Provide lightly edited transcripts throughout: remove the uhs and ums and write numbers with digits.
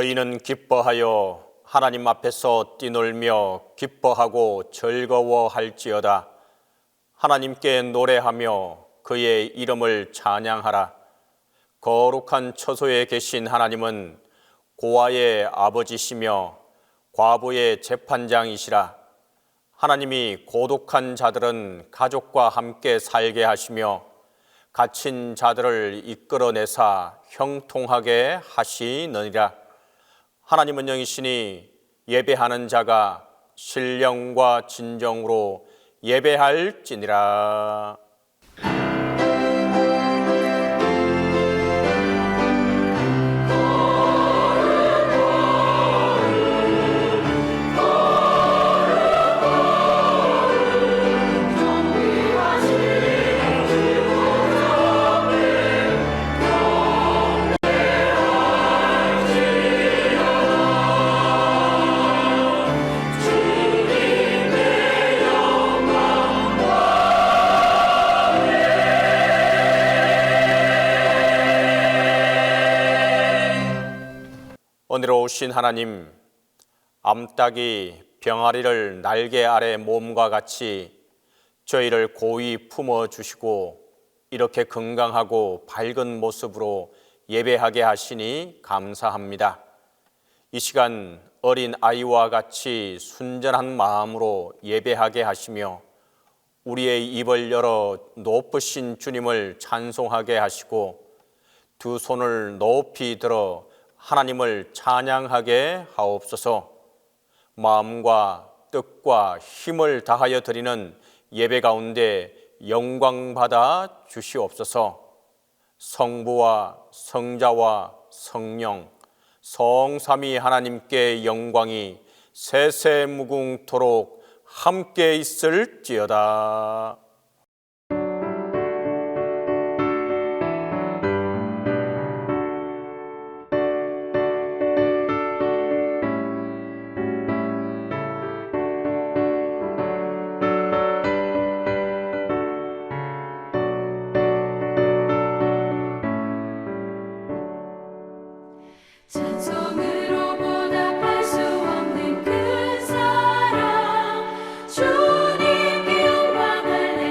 너희는 기뻐하여 하나님 앞에서 뛰놀며 기뻐하고 즐거워할지어다. 하나님께 노래하며 그의 이름을 찬양하라. 거룩한 처소에 계신 하나님은 고아의 아버지시며 과부의 재판장이시라. 하나님이 고독한 자들은 가족과 함께 살게 하시며 갇힌 자들을 이끌어내사 형통하게 하시느니라. 하나님은 영이시니 예배하는 자가 신령과 진정으로 예배할지니라. 은혜로우신 하나님, 암탉이 병아리를 날개 아래 몸과 같이 저희를 고이 품어주시고 이렇게 건강하고 밝은 모습으로 예배하게 하시니 감사합니다. 이 시간 어린 아이와 같이 순전한 마음으로 예배하게 하시며 우리의 입을 열어 높으신 주님을 찬송하게 하시고 두 손을 높이 들어 하나님을 찬양하게 하옵소서. 마음과 뜻과 힘을 다하여 드리는 예배 가운데 영광 받아 주시옵소서. 성부와 성자와 성령 성삼위 하나님께 영광이 세세무궁토록 함께 있을지어다. 주님께 영광 할렐루야.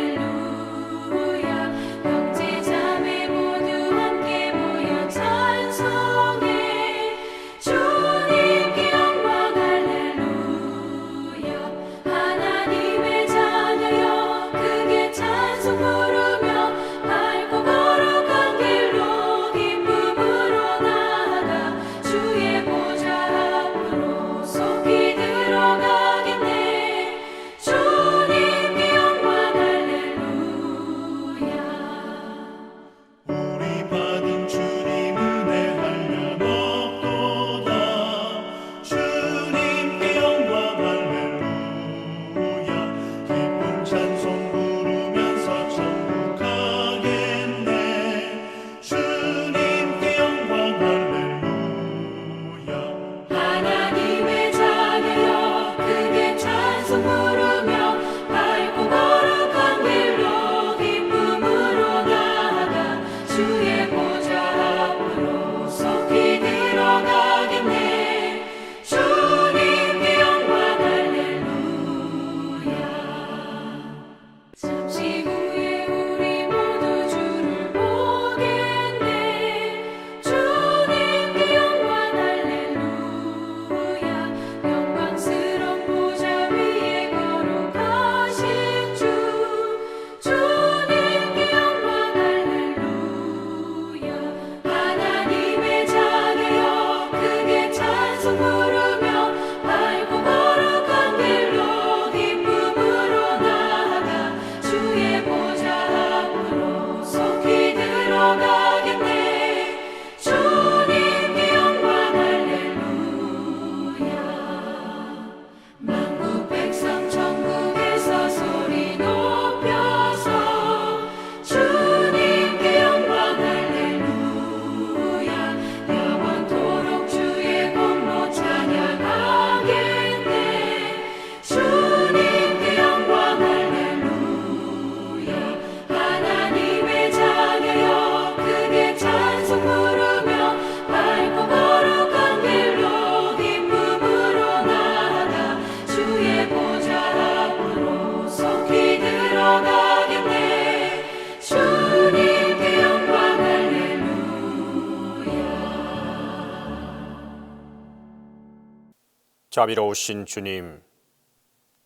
자비로우신 주님,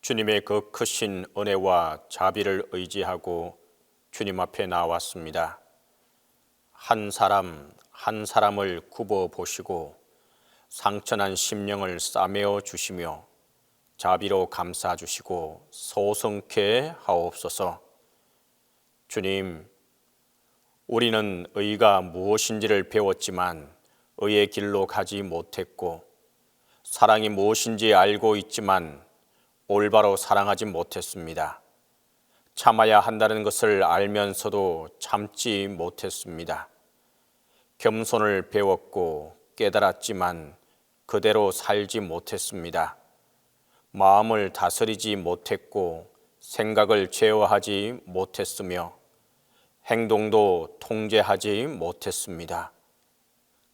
주님의 그 크신 은혜와 자비를 의지하고 주님 앞에 나왔습니다. 한 사람 한 사람을 굽어 보시고 상처난 심령을 싸매어 주시며 자비로 감싸 주시고 소성케 하옵소서. 주님, 우리는 의가 무엇인지를 배웠지만 의의 길로 가지 못했고, 사랑이 무엇인지 알고 있지만 올바로 사랑하지 못했습니다. 참아야 한다는 것을 알면서도 참지 못했습니다. 겸손을 배웠고 깨달았지만 그대로 살지 못했습니다. 마음을 다스리지 못했고 생각을 제어하지 못했으며 행동도 통제하지 못했습니다.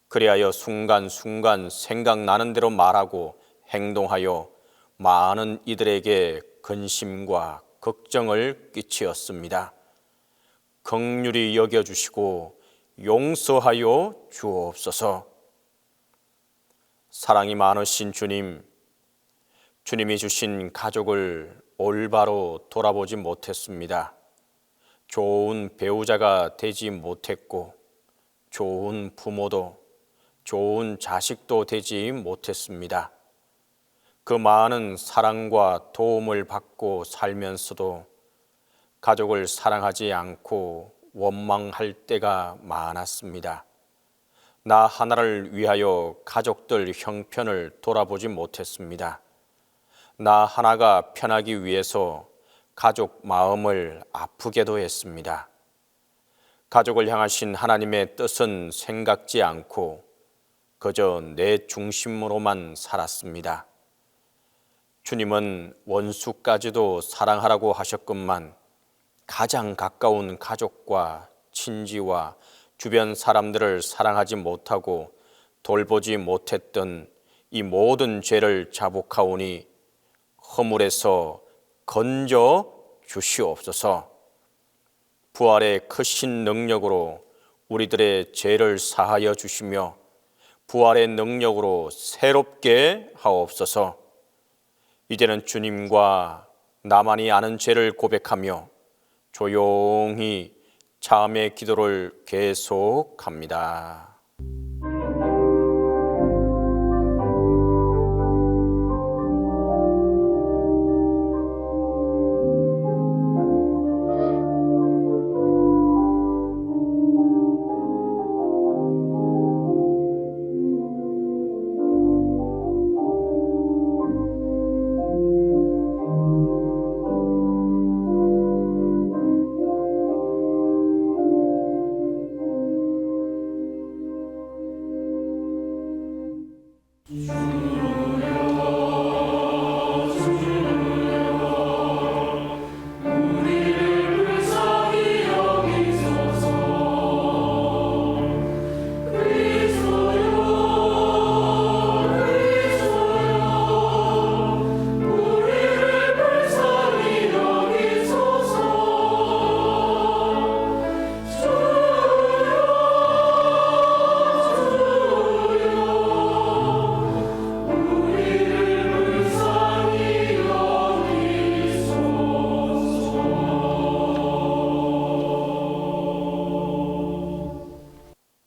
그리하여 순간순간 생각나는 대로 말하고 행동하여 많은 이들에게 근심과 걱정을 끼치었습니다. 긍휼히 여겨주시고 용서하여 주옵소서. 사랑이 많으신 주님, 주님이 주신 가족을 올바로 돌아보지 못했습니다. 좋은 배우자가 되지 못했고, 좋은 부모도, 좋은 자식도 되지 못했습니다. 그 많은 사랑과 도움을 받고 살면서도 가족을 사랑하지 않고 원망할 때가 많았습니다. 나 하나를 위하여 가족들 형편을 돌아보지 못했습니다. 나 하나가 편하기 위해서 가족 마음을 아프게도 했습니다. 가족을 향하신 하나님의 뜻은 생각지 않고 그저 내 중심으로만 살았습니다. 주님은 원수까지도 사랑하라고 하셨건만 가장 가까운 가족과 친지와 주변 사람들을 사랑하지 못하고 돌보지 못했던 이 모든 죄를 자복하오니 허물에서 건져 주시옵소서. 부활의 크신 능력으로 우리들의 죄를 사하여 주시며 부활의 능력으로 새롭게 하옵소서. 이제는 주님과 나만이 아는 죄를 고백하며 조용히 자음의 기도를 계속합니다.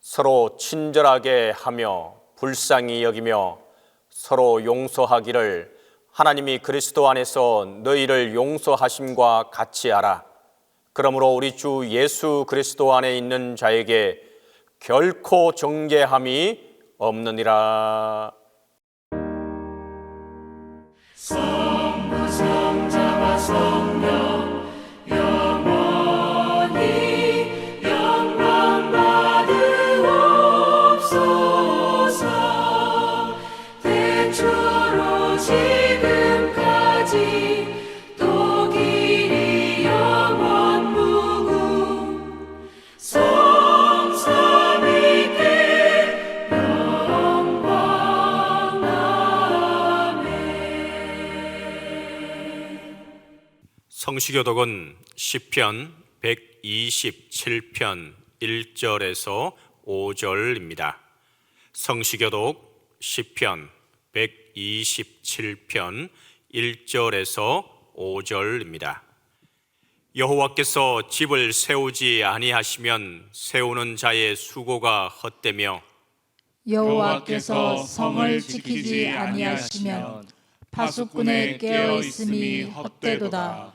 서로 친절하게 하며 불쌍히 여기며 서로 용서하기를 하나님이 그리스도 안에서 너희를 용서하심과 같이 하라. 그러므로 우리 주 예수 그리스도 안에 있는 자에게 결코 정죄함이 없느니라. 성부 성자와 성령 영원히 영광 받으옵소서. 태초로 지금까지 또 길이 영원 무궁 성삼위께 영광. 성시교독은 시편 127편 1절에서 5절입니다. 성시교독 시편 127 127편 1절에서 5절입니다. 여호와께서 집을 세우지 아니하시면 세우는 자의 수고가 헛되며 여호와께서 성을 지키지 아니하시면 파수꾼의 깨어 있음이 헛되도다.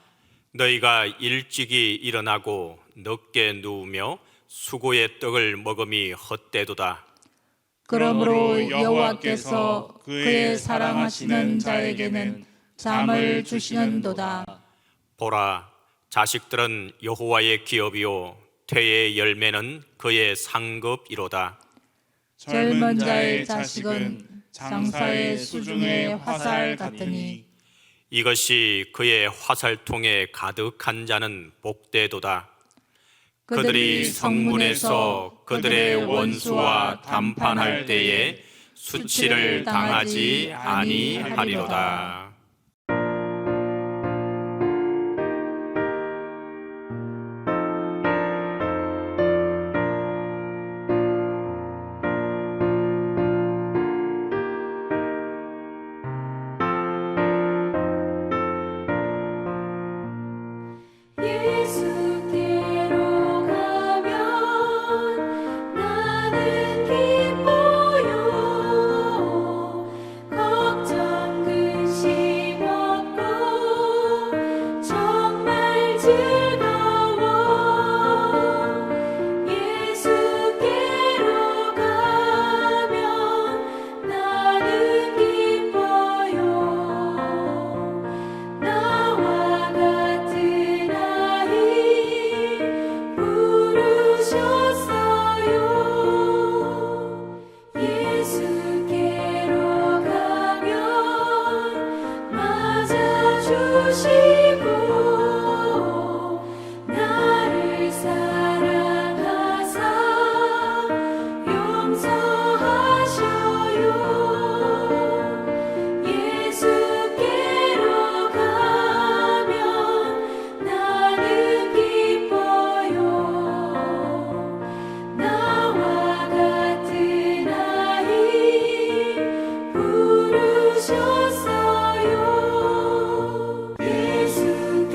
너희가 일찍이 일어나고 늦게 누우며 수고의 떡을 먹음이 헛되도다. 그러므로 여호와께서 그의 사랑하시는 자에게는 잠을 주시는도다. 보라, 자식들은 여호와의 기업이요 퇴의 열매는 그의 상급이로다. 젊은 자의 자식은 장사의 수중의 화살 같으니 이것이 그의 화살통에 가득한 자는 복되도다. 그들이 성문에서 그들의 원수와 담판할 때에 수치를 당하지 아니하리로다. 예수께로 가면 나는 기뻐요. 걱정 근심 없고 정말 즐거워. 예수께로 가면 나는 기뻐요. 나와 같은 아이 부르셨어요. 예수께로 가면 맞아주시고 나를 사랑하사 용서하셔요. 예수께로 가면 나는 기뻐요. 나와 같은 아이 부르셨어요. 예수께로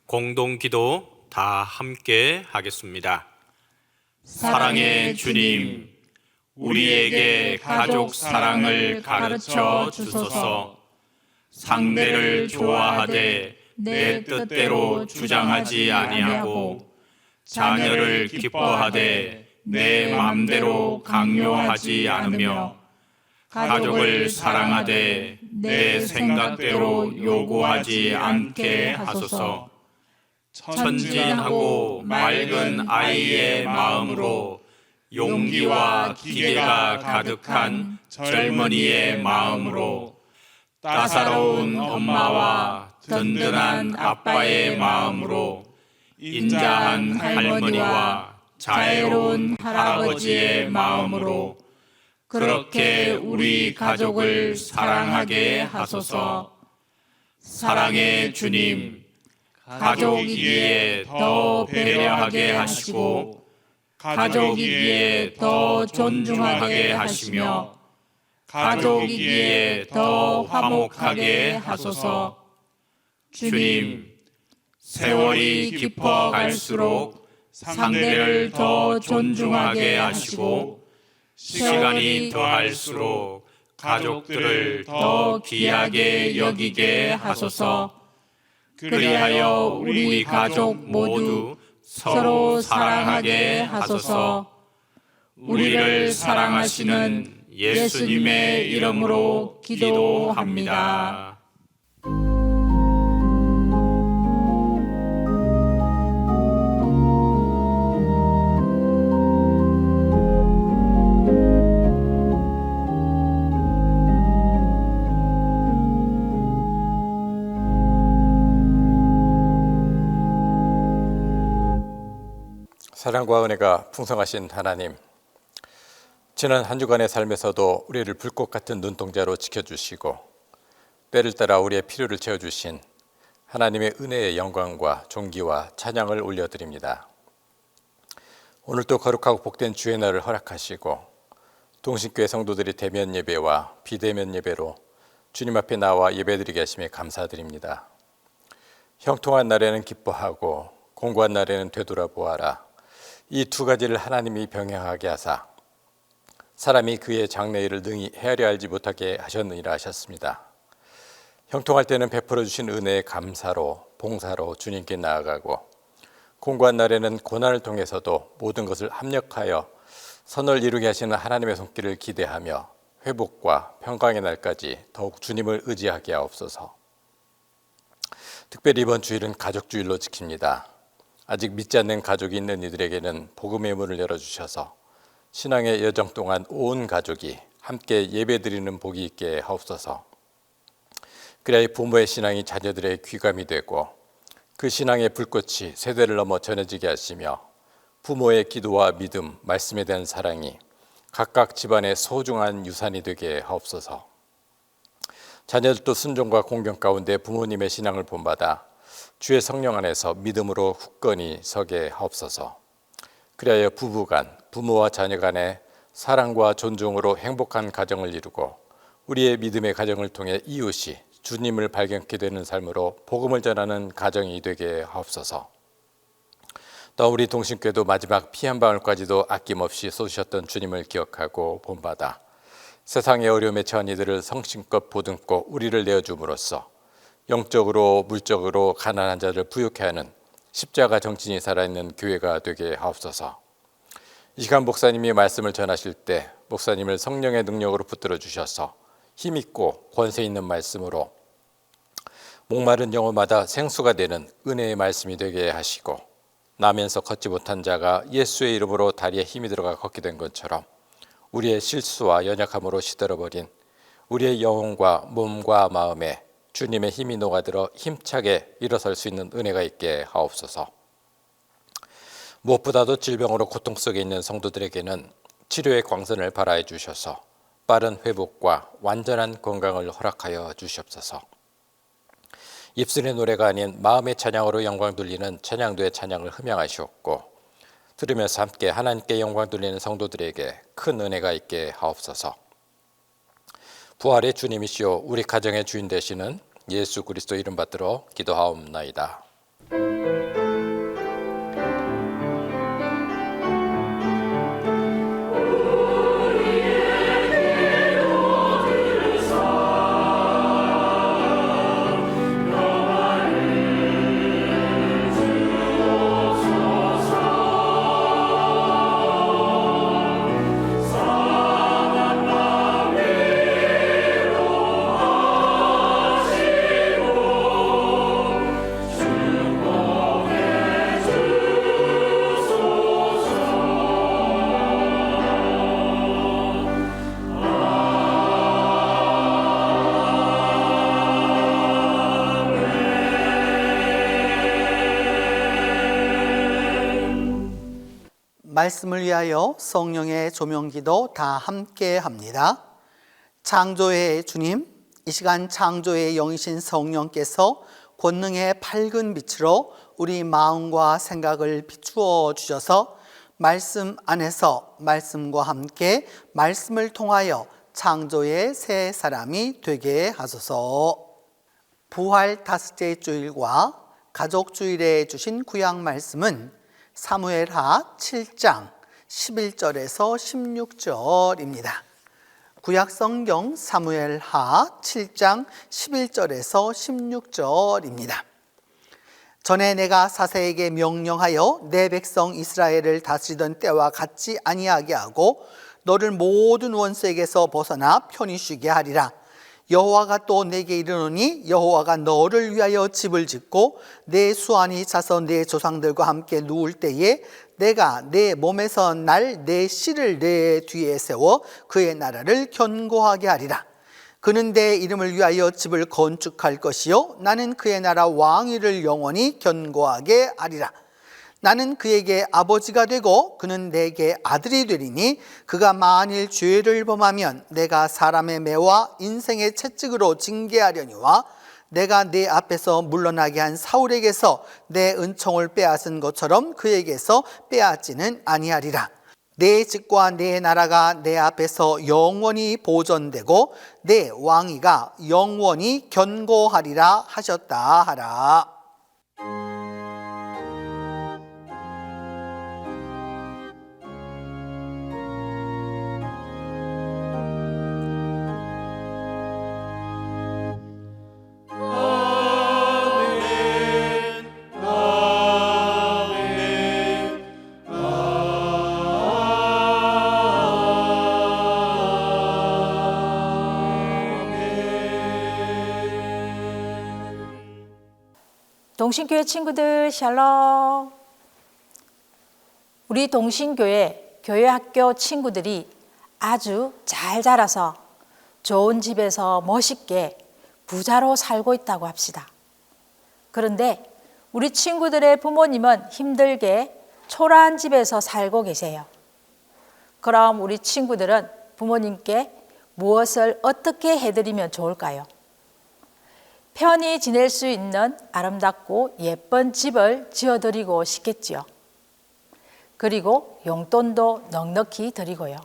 공동기도 다 함께 하겠습니다. 사랑의 주님, 우리에게 가족 사랑을 가르쳐 주소서. 상대를 좋아하되 내 뜻대로 주장하지 아니하고 자녀를 기뻐하되 내 맘대로 강요하지 않으며 가족을 사랑하되 내 생각대로 요구하지 않게 하소서. 천진하고 맑은 아이의 마음으로 용기와 기대가 가득한 젊은이의 마음으로 따사로운 엄마와 든든한 아빠의 마음으로 인자한 할머니와 자애로운 할아버지의 마음으로 그렇게 우리 가족을 사랑하게 하소서. 사랑의 주님, 가족이기에 더 배려하게 하시고 가족이기에 더 존중하게 하시며 가족이기에 더 화목하게 하소서. 주님, 세월이 깊어 갈수록 상대를 더 존중하게 하시고 시간이 더할수록 가족들을 더 귀하게 여기게 하소서. 그리하여 우리 가족 모두 서로 사랑하게 하소서. 우리를 사랑하시는 예수님의 이름으로 기도합니다. 사랑과 은혜가 풍성하신 하나님, 지난 한 주간의 삶에서도 우리를 불꽃 같은 눈동자로 지켜주시고 때를 따라 우리의 필요를 채워주신 하나님의 은혜의 영광과 존귀와 찬양을 올려드립니다. 오늘도 거룩하고 복된 주의 날을 허락하시고 동신교회 성도들이 대면 예배와 비대면 예배로 주님 앞에 나와 예배드리게 하심에 감사드립니다. 형통한 날에는 기뻐하고 공고한 날에는 되돌아보아라. 이 두 가지를 하나님이 병행하게 하사 사람이 그의 장래일을 능히 헤아려 알지 못하게 하셨느니라 하셨습니다. 형통할 때는 베풀어 주신 은혜의 감사로 봉사로 주님께 나아가고 공고한 날에는 고난을 통해서도 모든 것을 합력하여 선을 이루게 하시는 하나님의 손길을 기대하며 회복과 평강의 날까지 더욱 주님을 의지하게 하옵소서. 특별히 이번 주일은 가족주일로 지킵니다. 아직 믿지 않는 가족이 있는 이들에게는 복음의 문을 열어주셔서 신앙의 여정 동안 온 가족이 함께 예배드리는 복이 있게 하옵소서. 그래야 부모의 신앙이 자녀들의 귀감이 되고 그 신앙의 불꽃이 세대를 넘어 전해지게 하시며 부모의 기도와 믿음, 말씀에 대한 사랑이 각각 집안의 소중한 유산이 되게 하옵소서. 자녀들도 순종과 공경 가운데 부모님의 신앙을 본받아 주의 성령 안에서 믿음으로 굳건히 서게 하옵소서. 그리하여 부부간, 부모와 자녀 간의 사랑과 존중으로 행복한 가정을 이루고 우리의 믿음의 가정을 통해 이웃이 주님을 발견케 되는 삶으로 복음을 전하는 가정이 되게 하옵소서. 또 우리 동신교회도 마지막 피 한 방울까지도 아낌없이 쏟으셨던 주님을 기억하고 본받아 세상의 어려움에 처한 이들을 성심껏 보듬고 우리를 내어줌으로써 영적으로 물적으로 가난한 자를 부유케 하는 십자가 정신이 살아있는 교회가 되게 하옵소서. 이 시간 목사님이 말씀을 전하실 때 목사님을 성령의 능력으로 붙들어 주셔서 힘있고 권세 있는 말씀으로 목마른 영혼마다 생수가 되는 은혜의 말씀이 되게 하시고 나면서 걷지 못한 자가 예수의 이름으로 다리에 힘이 들어가 걷게 된 것처럼 우리의 실수와 연약함으로 시들어버린 우리의 영혼과 몸과 마음에 주님의 힘이 녹아들어 힘차게 일어설 수 있는 은혜가 있게 하옵소서. 무엇보다도 질병으로 고통 속에 있는 성도들에게는 치료의 광선을 발하여 주셔서 빠른 회복과 완전한 건강을 허락하여 주시옵소서. 입술의 노래가 아닌 마음의 찬양으로 영광 돌리는 찬양도의 찬양을 흠양하시옵고 들으면서 함께 하나님께 영광 돌리는 성도들에게 큰 은혜가 있게 하옵소서. 부활의 주님이시오 우리 가정의 주인 되시는 예수 그리스도 이름 받들어 기도하옵나이다. 말씀을 위하여 성령의 조명기도 다 함께 합니다. 창조의 주님, 이 시간 창조의 영이신 성령께서 권능의 밝은 빛으로 우리 마음과 생각을 비추어 주셔서 말씀 안에서 말씀과 함께 말씀을 통하여 창조의 새 사람이 되게 하소서. 부활 다섯째 주일과 가족 주일에 주신 구약 말씀은 사무엘하 7장 11절에서 16절입니다. 구약 성경 사무엘하 7장 11절에서 16절입니다. 전에 내가 사세에게 명령하여 내 백성 이스라엘을 다스리던 때와 같지 아니하게 하고 너를 모든 원수에게서 벗어나 편히 쉬게 하리라. 여호와가 또 내게 이르노니 여호와가 너를 위하여 집을 짓고 내 수완이 차서 내 조상들과 함께 누울 때에 내가 내 몸에서 날 내 씨를 내 뒤에 세워 그의 나라를 견고하게 하리라. 그는 내 이름을 위하여 집을 건축할 것이요 나는 그의 나라 왕위를 영원히 견고하게 하리라. 나는 그에게 아버지가 되고 그는 내게 아들이 되리니 그가 만일 죄를 범하면 내가 사람의 매와 인생의 채찍으로 징계하려니와 내가 내 앞에서 물러나게 한 사울에게서 내 은총을 빼앗은 것처럼 그에게서 빼앗지는 아니하리라. 내 집과 내 나라가 내 앞에서 영원히 보존되고 내 왕위가 영원히 견고하리라 하셨다 하라. 동신교회 친구들 샬롬. 우리 동신교회 교회학교 친구들이 아주 잘 자라서 좋은 집에서 멋있게 부자로 살고 있다고 합시다. 그런데 우리 친구들의 부모님은 힘들게 초라한 집에서 살고 계세요. 그럼 우리 친구들은 부모님께 무엇을 어떻게 해드리면 좋을까요? 편히 지낼 수 있는 아름답고 예쁜 집을 지어드리고 싶겠지요. 그리고 용돈도 넉넉히 드리고요.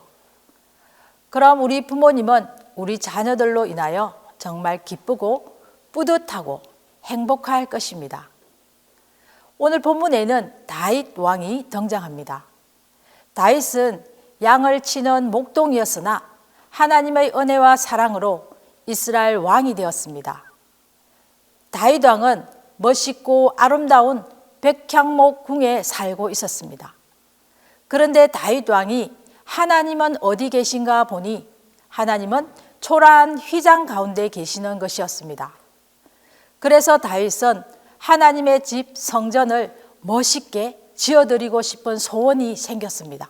그럼 우리 부모님은 우리 자녀들로 인하여 정말 기쁘고 뿌듯하고 행복할 것입니다. 오늘 본문에는 다윗 왕이 등장합니다. 다윗은 양을 치는 목동이었으나 하나님의 은혜와 사랑으로 이스라엘 왕이 되었습니다. 다윗 왕은 멋있고 아름다운 백향목 궁에 살고 있었습니다. 그런데 다윗 왕이 하나님은 어디 계신가 보니 하나님은 초라한 휘장 가운데 계시는 것이었습니다. 그래서 다윗은 하나님의 집 성전을 멋있게 지어드리고 싶은 소원이 생겼습니다.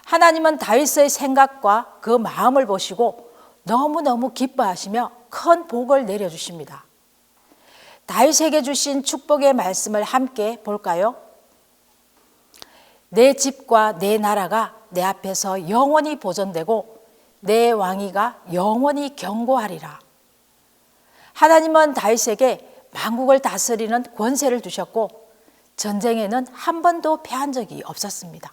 하나님은 다윗의 생각과 그 마음을 보시고 너무너무 기뻐하시며 큰 복을 내려주십니다. 다윗에게 주신 축복의 말씀을 함께 볼까요? 내 집과 내 나라가 내 앞에서 영원히 보존되고 내 왕위가 영원히 견고하리라. 하나님은 다윗에게 만국을 다스리는 권세를 주셨고 전쟁에는 한 번도 패한 적이 없었습니다.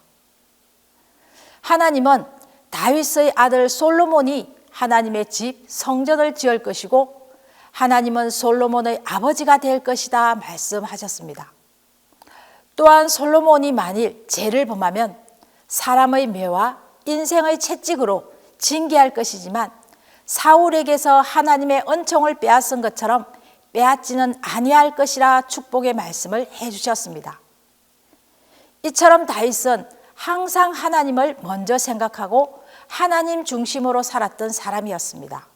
하나님은 다윗의 아들 솔로몬이 하나님의 집 성전을 지을 것이고 하나님은 솔로몬의 아버지가 될 것이다 말씀하셨습니다. 또한 솔로몬이 만일 죄를 범하면 사람의 매와 인생의 채찍으로 징계할 것이지만 사울에게서 하나님의 은총을 빼앗은 것처럼 빼앗지는 아니할 것이라 축복의 말씀을 해주셨습니다. 이처럼 다윗은 항상 하나님을 먼저 생각하고 하나님 중심으로 살았던 사람이었습니다.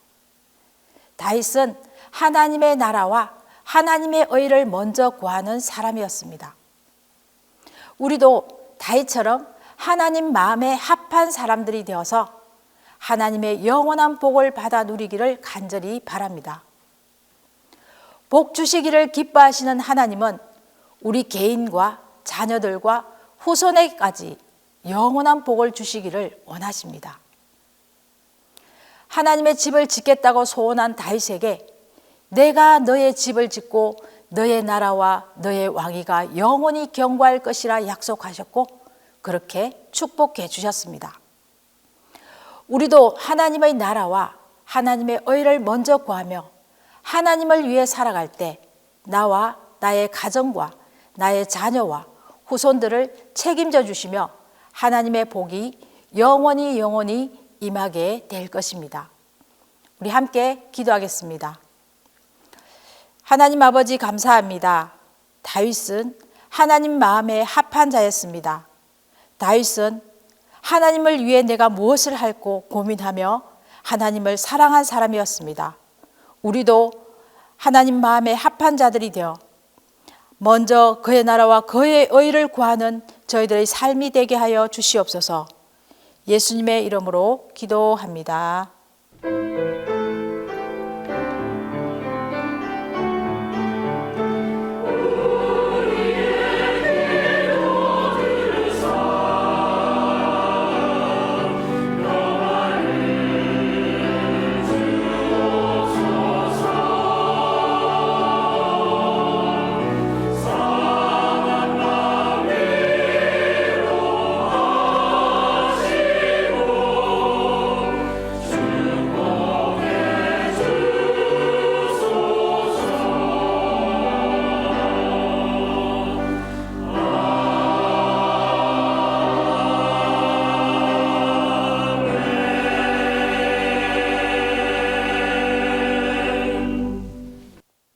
다윗은 하나님의 나라와 하나님의 의를 먼저 구하는 사람이었습니다. 우리도 다윗처럼 하나님 마음에 합한 사람들이 되어서 하나님의 영원한 복을 받아 누리기를 간절히 바랍니다. 복 주시기를 기뻐하시는 하나님은 우리 개인과 자녀들과 후손에게까지 영원한 복을 주시기를 원하십니다. 하나님의 집을 짓겠다고 소원한 다윗에게 내가 너의 집을 짓고 너의 나라와 너의 왕위가 영원히 경고할 것이라 약속하셨고 그렇게 축복해 주셨습니다. 우리도 하나님의 나라와 하나님의 의를 먼저 구하며 하나님을 위해 살아갈 때 나와 나의 가정과 나의 자녀와 후손들을 책임져 주시며 하나님의 복이 영원히 임하게 될 것입니다. 우리 함께 기도하겠습니다. 하나님 아버지 감사합니다. 다윗은 하나님 마음에 합한 자였습니다. 다윗은 하나님을 위해 내가 무엇을 할고 고민하며 하나님을 사랑한 사람이었습니다. 우리도 하나님 마음에 합한 자들이 되어 먼저 그의 나라와 그의 의를 구하는 저희들의 삶이 되게 하여 주시옵소서. 예수님의 이름으로 기도합니다.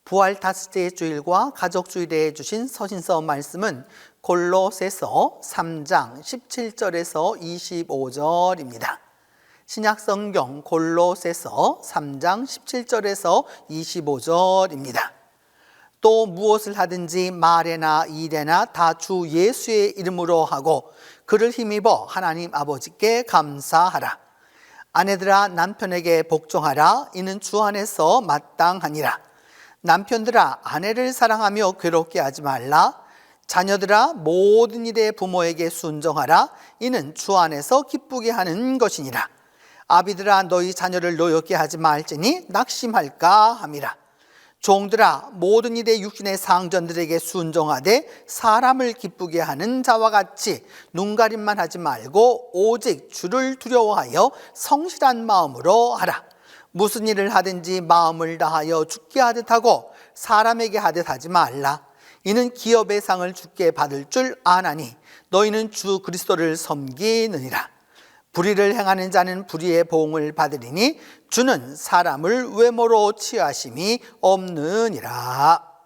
부활 다섯째 주일과 가족 주일에 주신 서신서 말씀은 골로새서 3장 17절에서 25절입니다. 신약성경 골로새서 3장 17절에서 25절입니다. 또 무엇을 하든지 말에나 일에나 다 주 예수의 이름으로 하고 그를 힘입어 하나님 아버지께 감사하라. 아내들아 남편에게 복종하라. 이는 주 안에서 마땅하니라. 남편들아 아내를 사랑하며 괴롭게 하지 말라. 자녀들아 모든 일에 부모에게 순종하라. 이는 주 안에서 기쁘게 하는 것이니라. 아비들아 너희 자녀를 노엽게 하지 말지니 낙심할까 함이라. 종들아 모든 일에 육신의 상전들에게 순종하되 사람을 기쁘게 하는 자와 같이 눈가림만 하지 말고 오직 주를 두려워하여 성실한 마음으로 하라. 무슨 일을 하든지 마음을 다하여 주께 하듯 하고 사람에게 하듯 하지 말라. 이는 기업의 상을 주께 받을 줄 아나니 너희는 주 그리스도를 섬기느니라. 불의를 행하는 자는 불의의 보응을 받으리니 주는 사람을 외모로 취하심이 없느니라.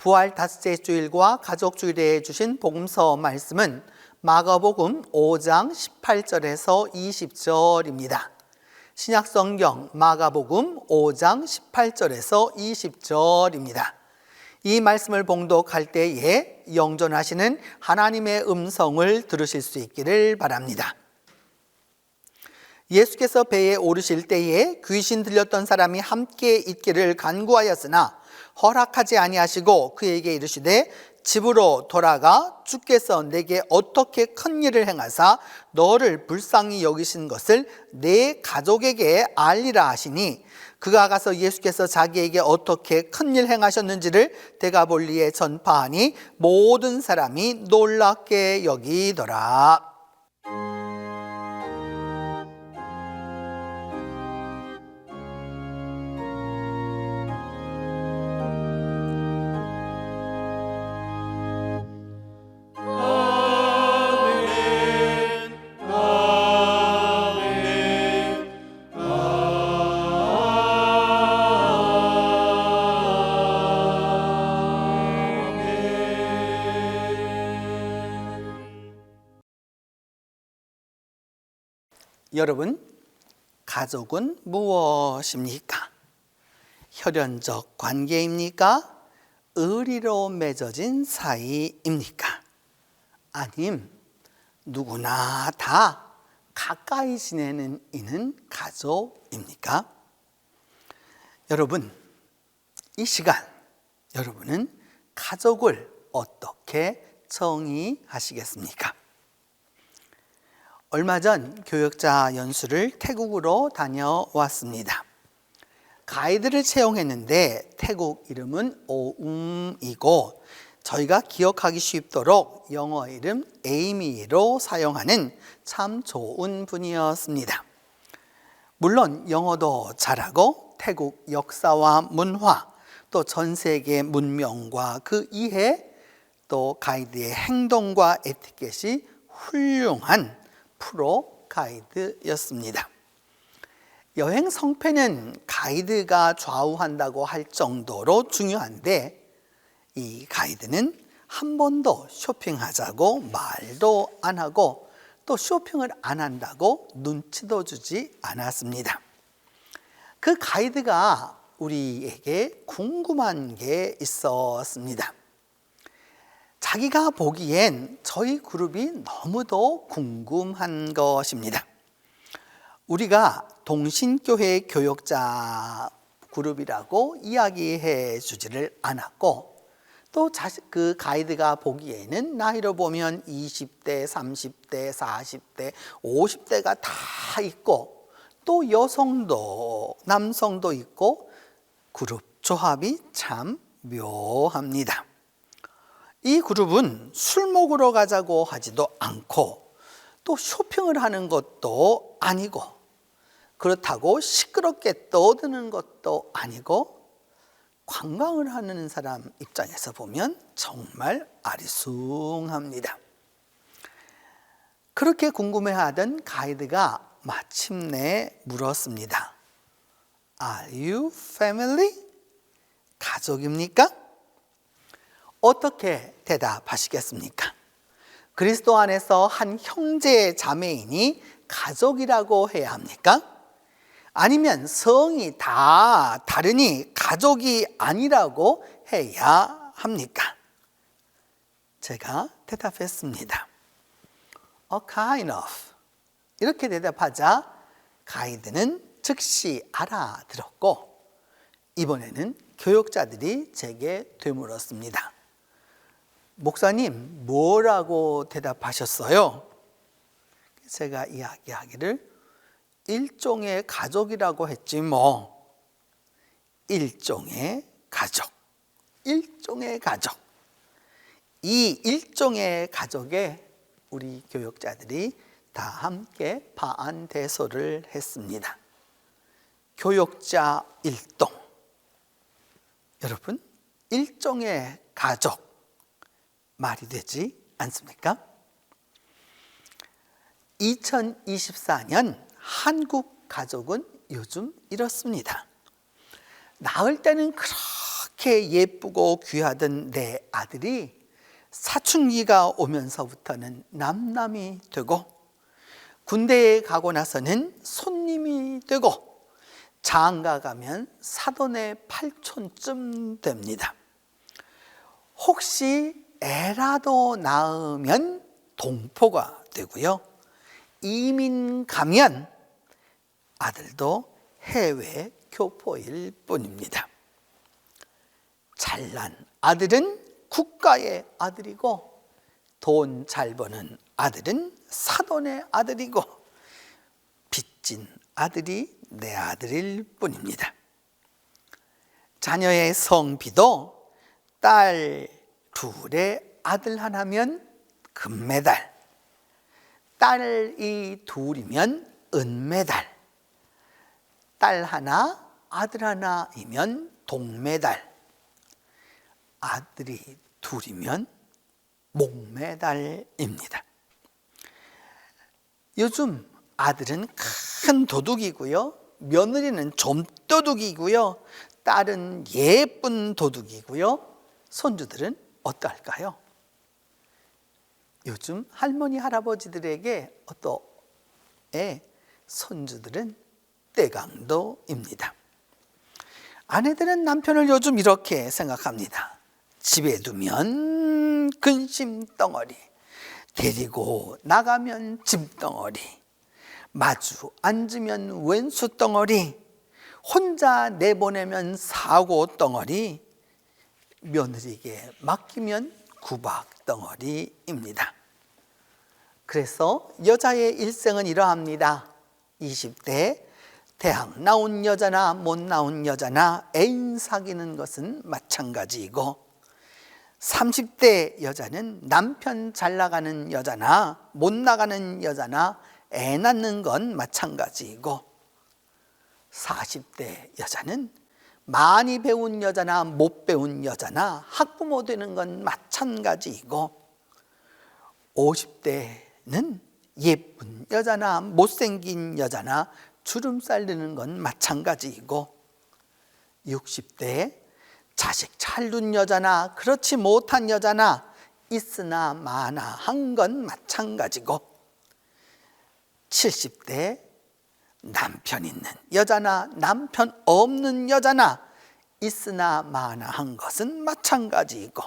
부활 닷새 주일과 가족 주일에 주신 복음서 말씀은 마가복음 5장 18절에서 20절입니다. 신약성경 마가복음 5장 18절에서 20절입니다. 이 말씀을 봉독할 때에 영존하시는 하나님의 음성을 들으실 수 있기를 바랍니다. 예수께서 배에 오르실 때에 귀신 들렸던 사람이 함께 있기를 간구하였으나 허락하지 아니하시고 그에게 이르시되 집으로 돌아가 주께서 내게 어떻게 큰 일을 행하사 너를 불쌍히 여기신 것을 내 가족에게 알리라 하시니 그가 가서 예수께서 자기에게 어떻게 큰 일 행하셨는지를 데가볼리에 전파하니 모든 사람이 놀랍게 여기더라. 여러분, 가족은 무엇입니까? 혈연적 관계입니까? 의리로 맺어진 사이입니까? 아님 누구나 다 가까이 지내는 이는 가족입니까? 여러분, 이 시간 여러분은 가족을 어떻게 정의하시겠습니까? 얼마 전 교역자 연수를 태국으로 다녀왔습니다. 가이드를 채용했는데 태국 이름은 오움이고 저희가 기억하기 쉽도록 영어 이름 에이미로 사용하는 참 좋은 분이었습니다. 물론 영어도 잘하고 태국 역사와 문화, 또 전 세계 문명과 그 이해, 또 가이드의 행동과 에티켓이 훌륭한 프로 가이드였습니다. 여행 성패는 가이드가 좌우한다고 할 정도로 중요한데 이 가이드는 한 번도 쇼핑하자고 말도 안 하고 또 쇼핑을 안 한다고 눈치도 주지 않았습니다. 그 가이드가 우리에게 궁금한 게 있었습니다. 자기가 보기엔 저희 그룹이 너무도 궁금한 것입니다. 우리가 동신교회 교역자 그룹이라고 이야기해 주지를 않았고 또 그 가이드가 보기에는 나이로 보면 20대, 30대, 40대, 50대가 다 있고 또 여성도 남성도 있고 그룹 조합이 참 묘합니다. 이 그룹은 술 먹으러 가자고 하지도 않고 또 쇼핑을 하는 것도 아니고 그렇다고 시끄럽게 떠드는 것도 아니고 관광을 하는 사람 입장에서 보면 정말 아리숭합니다. 그렇게 궁금해하던 가이드가 마침내 물었습니다. Are you family? 가족입니까? 어떻게 대답하시겠습니까? 그리스도 안에서 한 형제 자매이니 가족이라고 해야 합니까? 아니면 성이 다 다르니 가족이 아니라고 해야 합니까? 제가 대답했습니다. kind of. 이렇게 대답하자 가이드는 즉시 알아들었고 이번에는 교역자들이 제게 되물었습니다. 목사님, 뭐라고 대답하셨어요? 제가 이야기하기를 일종의 가족이라고 했지 뭐. 일종의 가족. 일종의 가족. 이 일종의 가족에 우리 교역자들이 다 함께 파안대소를 했습니다. 교역자 일동. 여러분, 일종의 가족 말이 되지 않습니까? 2024년 한국 가족은 요즘 이렇습니다. 낳을 때는 그렇게 그렇게 예쁘고 귀하던 내 아들이 사춘기가 오면서부터는 남남이 되고, 군대에 가고 나서는 손님이 되고, 장가 가면 사돈의 8촌쯤 됩니다. 혹시 애라도 낳으면 동포가 되고요. 이민 가면 아들도 해외 교포일 뿐입니다. 잘난 아들은 국가의 아들이고, 돈 잘 버는 아들은 사돈의 아들이고, 빚진 아들이 내 아들일 뿐입니다. 자녀의 성비도 딸 둘에 아들 하나면 금메달, 딸이 둘이면 은메달, 딸 하나 아들 하나이면 동메달, 아들이 둘이면 목메달입니다. 요즘 아들은 큰 도둑이고요, 며느리는 좀도둑이고요, 딸은 예쁜 도둑이고요, 손주들은 어떨까요? 요즘 할머니 할아버지들에게 손주들은 떼강도입니다. 아내들은 남편을 요즘 이렇게 생각합니다. 집에 두면 근심덩어리, 데리고 나가면 짐덩어리, 마주 앉으면 왼수덩어리, 혼자 내보내면 사고덩어리, 며느리에게 맡기면 구박덩어리입니다. 그래서 여자의 일생은 이러합니다. 20대 대학 나온 여자나 못 나온 여자나 애인 사귀는 것은 마찬가지이고, 30대 여자는 남편 잘 나가는 여자나 못 나가는 여자나 애 낳는 건 마찬가지이고, 40대 여자는 많이 배운 여자나 못 배운 여자나 학부모 되는 건 마찬가지이고, 50대는 예쁜 여자나 못생긴 여자나 주름살 드는 건 마찬가지이고, 60대에 자식 잘 둔 여자나 그렇지 못한 여자나 있으나 마나 한 건 마찬가지고, 70대 남편 있는 여자나 남편 없는 여자나 있으나 마나 한 것은 마찬가지이고,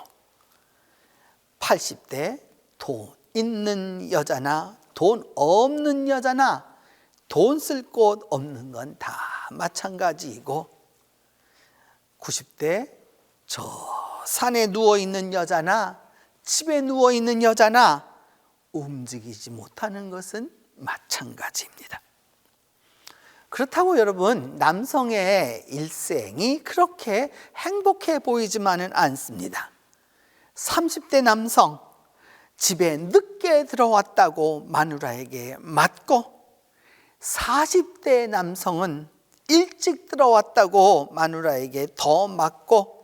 80대 돈 있는 여자나 돈 없는 여자나 돈 쓸 곳 없는 건 다 마찬가지이고, 90대 저 산에 누워있는 여자나 집에 누워있는 여자나 움직이지 못하는 것은 마찬가지입니다. 그렇다고 여러분, 남성의 일생이 그렇게 행복해 보이지만은 않습니다. 30대 남성, 집에 늦게 들어왔다고 마누라에게 맞고, 40대 남성은 일찍 들어왔다고 마누라에게 더 맞고,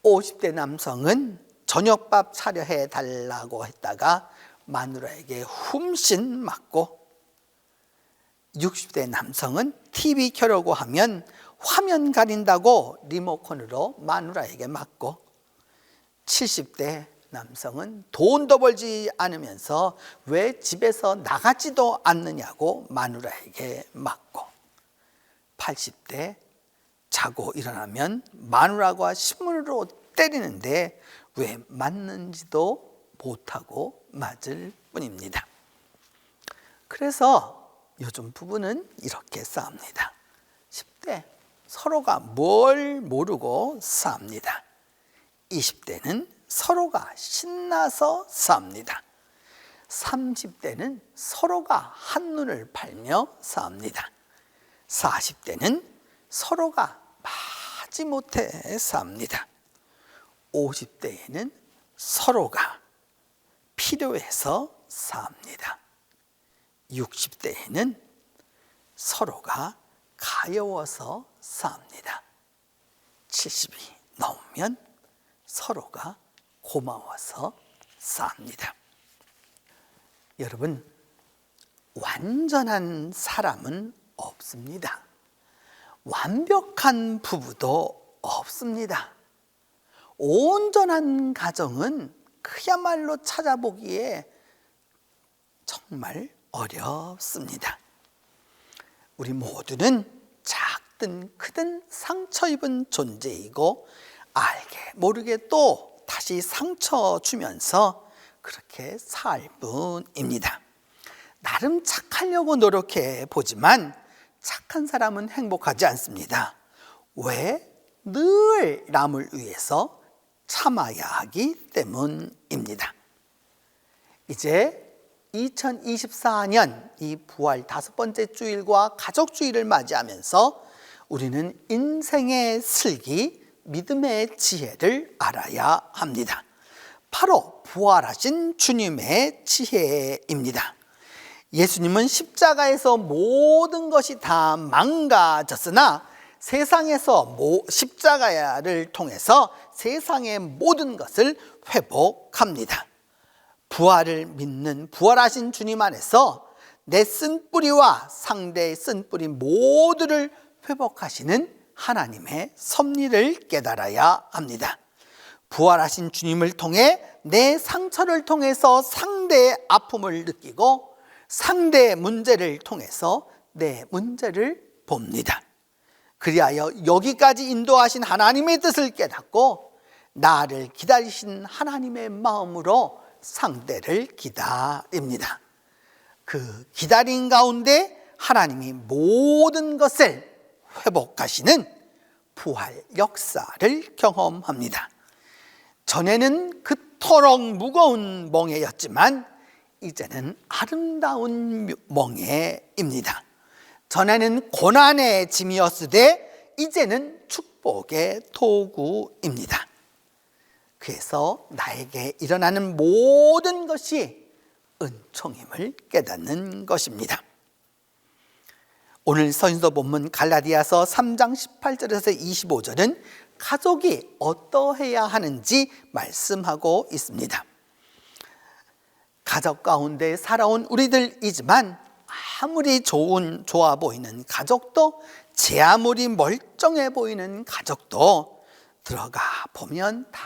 50대 남성은 저녁밥 차려해 달라고 했다가 마누라에게 훔신 맞고, 60대 남성은 TV 켜려고 하면 화면 가린다고 리모컨으로 마누라에게 맞고, 70대 남성은 돈도 벌지 않으면서 왜 집에서 나가지도 않느냐고 마누라에게 맞고, 80대 자고 일어나면 마누라가 신문으로 때리는데 왜 맞는지도 못하고 맞을 뿐입니다. 그래서 요즘 부부는 이렇게 싸웁니다. 10대 서로가 뭘 모르고 싸웁니다. 20대는 서로가 신나서 싸웁니다. 30대는 서로가 한눈을 팔며 싸웁니다. 40대는 서로가 마지못해 싸웁니다. 50대에는 서로가 필요해서 싸웁니다. 60대에는 서로가 가여워서 싸웁니다. 70이 넘으면 서로가 고마워서 싸웁니다. 여러분, 완전한 사람은 없습니다. 완벽한 부부도 없습니다. 온전한 가정은 그야말로 찾아보기에 정말 어렵습니다. 우리 모두는 작든 크든 상처 입은 존재이고 알게 모르게 또 다시 상처 주면서 그렇게 살 뿐입니다. 나름 착하려고 노력해 보지만 착한 사람은 행복하지 않습니다. 왜? 늘 남을 위해서 참아야 하기 때문입니다. 이제 2024년 이 부활 5번째 주일과 가족 주일을 맞이하면서 우리는 인생의 슬기, 믿음의 지혜를 알아야 합니다. 바로 부활하신 주님의 지혜입니다. 예수님은 십자가에서 모든 것이 다 망가졌으나 세상에서 십자가를 통해서 세상의 모든 것을 회복합니다. 부활을 믿는 부활하신 주님 안에서 내 쓴뿌리와 상대의 쓴뿌리 모두를 회복하시는 하나님의 섭리를 깨달아야 합니다. 부활하신 주님을 통해 내 상처를 통해서 상대의 아픔을 느끼고 상대의 문제를 통해서 내 문제를 봅니다. 그리하여 여기까지 인도하신 하나님의 뜻을 깨닫고 나를 기다리신 하나님의 마음으로 상대를 기다립니다. 그 기다림 가운데 하나님이 모든 것을 회복하시는 부활 역사를 경험합니다. 전에는 그토록 무거운 멍에였지만 이제는 아름다운 멍에입니다. 전에는 고난의 짐이었으되 이제는 축복의 도구입니다. 그래서 나에게 일어나는 모든 것이 은총임을 깨닫는 것입니다. 오늘 서신서 본문 갈라디아서 3장 18절에서 25절은 가족이 어떠해야 하는지 말씀하고 있습니다. 가족 가운데 살아온 우리들이지만 아무리 좋아 보이는 가족도 제 아무리 멀쩡해 보이는 가족도 들어가 보면 다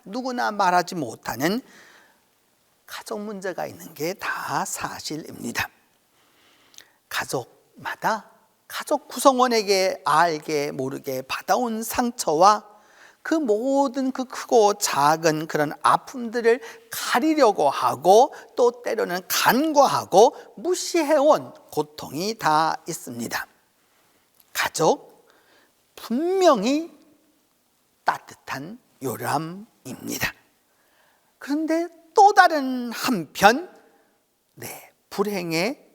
누구나 말하지 못하는 가족 문제가 있는 게 다 사실입니다. 가족마다 가족 구성원에게 알게 모르게 받아온 상처와 그 모든 그 크고 작은 그런 아픔들을 가리려고 하고 또 때로는 간과하고 무시해온 고통이 다 있습니다. 가족 분명히 따뜻한 요람입니다. 그런데 또 다른 한편 불행의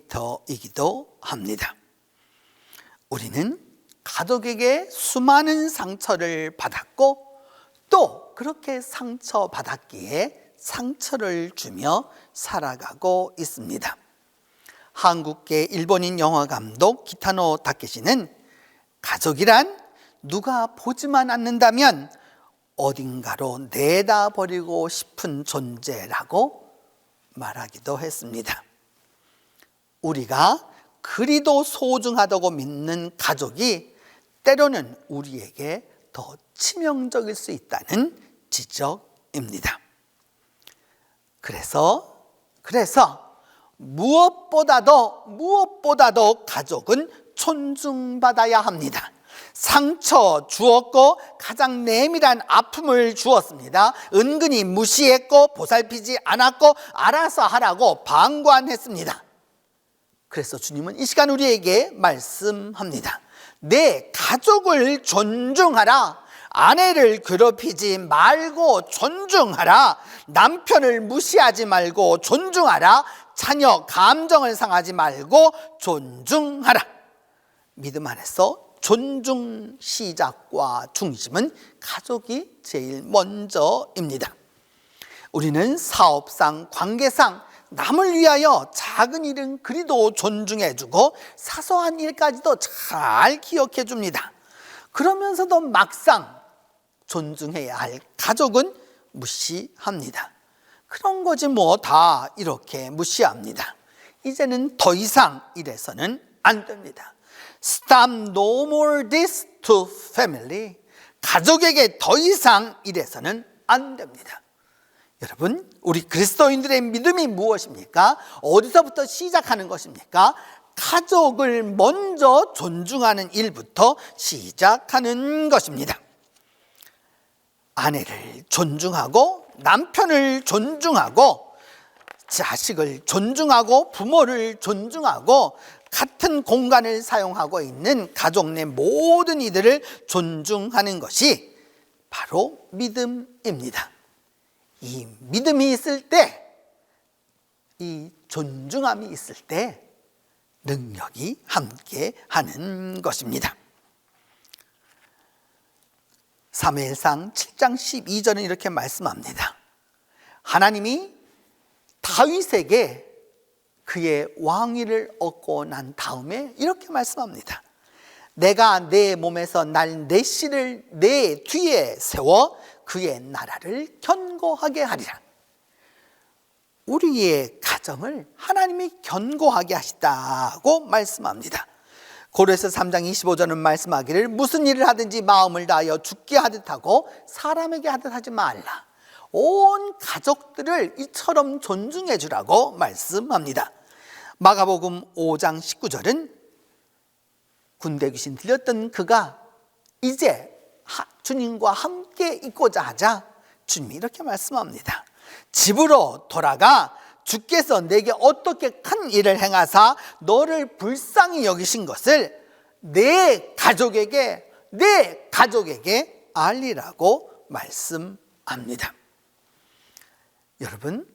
인큐베이터이기도 합니다. 우리는 가족에게 수많은 상처를 받았고 또 그렇게 상처받았기에 상처를 주며 살아가고 있습니다. 한국계 일본인 영화감독 기타노 다케시는 가족이란 누가 보지만 않는다면 어딘가로 내다버리고 싶은 존재라고 말하기도 했습니다. 우리가 그리도 소중하다고 믿는 가족이 때로는 우리에게 더 치명적일 수 있다는 지적입니다. 그래서 무엇보다도 가족은 존중받아야 합니다. 상처 주었고 가장 내밀한 아픔을 주었습니다. 은근히 무시했고 보살피지 않았고 알아서 하라고 방관했습니다. 그래서 주님은 이 시간 우리에게 말씀합니다. 내 가족을 존중하라. 아내를 괴롭히지 말고 존중하라. 남편을 무시하지 말고 존중하라. 자녀 감정을 상하지 말고 존중하라. 믿음 안에서 존중 시작과 중심은 가족이 제일 먼저입니다. 우리는 사업상, 관계상 남을 위하여 작은 일은 그리도 존중해주고 사소한 일까지도 잘 기억해줍니다. 그러면서도 막상 존중해야 할 가족은 무시합니다. 그런 거지 뭐 다 이렇게 무시합니다. 이제는 더 이상 이래서는 안 됩니다. Stop no more this to family. 가족에게 더 이상 이래서는 안 됩니다. 여러분, 우리 그리스도인들의 믿음이 무엇입니까? 어디서부터 시작하는 것입니까? 가족을 먼저 존중하는 일부터 시작하는 것입니다. 아내를 존중하고 남편을 존중하고 자식을 존중하고 부모를 존중하고 같은 공간을 사용하고 있는 가족 내 모든 이들을 존중하는 것이 바로 믿음입니다. 이 믿음이 있을 때, 이 존중함이 있을 때 능력이 함께 하는 것입니다. 사무엘상 7장 12절은 이렇게 말씀합니다. 하나님이 다윗에게 그의 왕위를 얻고 난 다음에 이렇게 말씀합니다. 내가 내 몸에서 날 내 씨를 내 뒤에 세워 그의 나라를 견고하게 하리라. 우리의 가정을 하나님이 견고하게 하시다고 말씀합니다. 고린도서 3장 25절은 말씀하기를 무슨 일을 하든지 마음을 다하여 죽게 하듯 하고 사람에게 하듯 하지 말라. 온 가족들을 이처럼 존중해 주라고 말씀합니다. 마가복음 5장 19절은 군대 귀신 들렸던 그가 이제 주님과 함께 있고자 하자 주님이 이렇게 말씀합니다. 집으로 돌아가 주께서 내게 어떻게 큰 일을 행하사 너를 불쌍히 여기신 것을 내 가족에게 알리라고 말씀합니다. 여러분,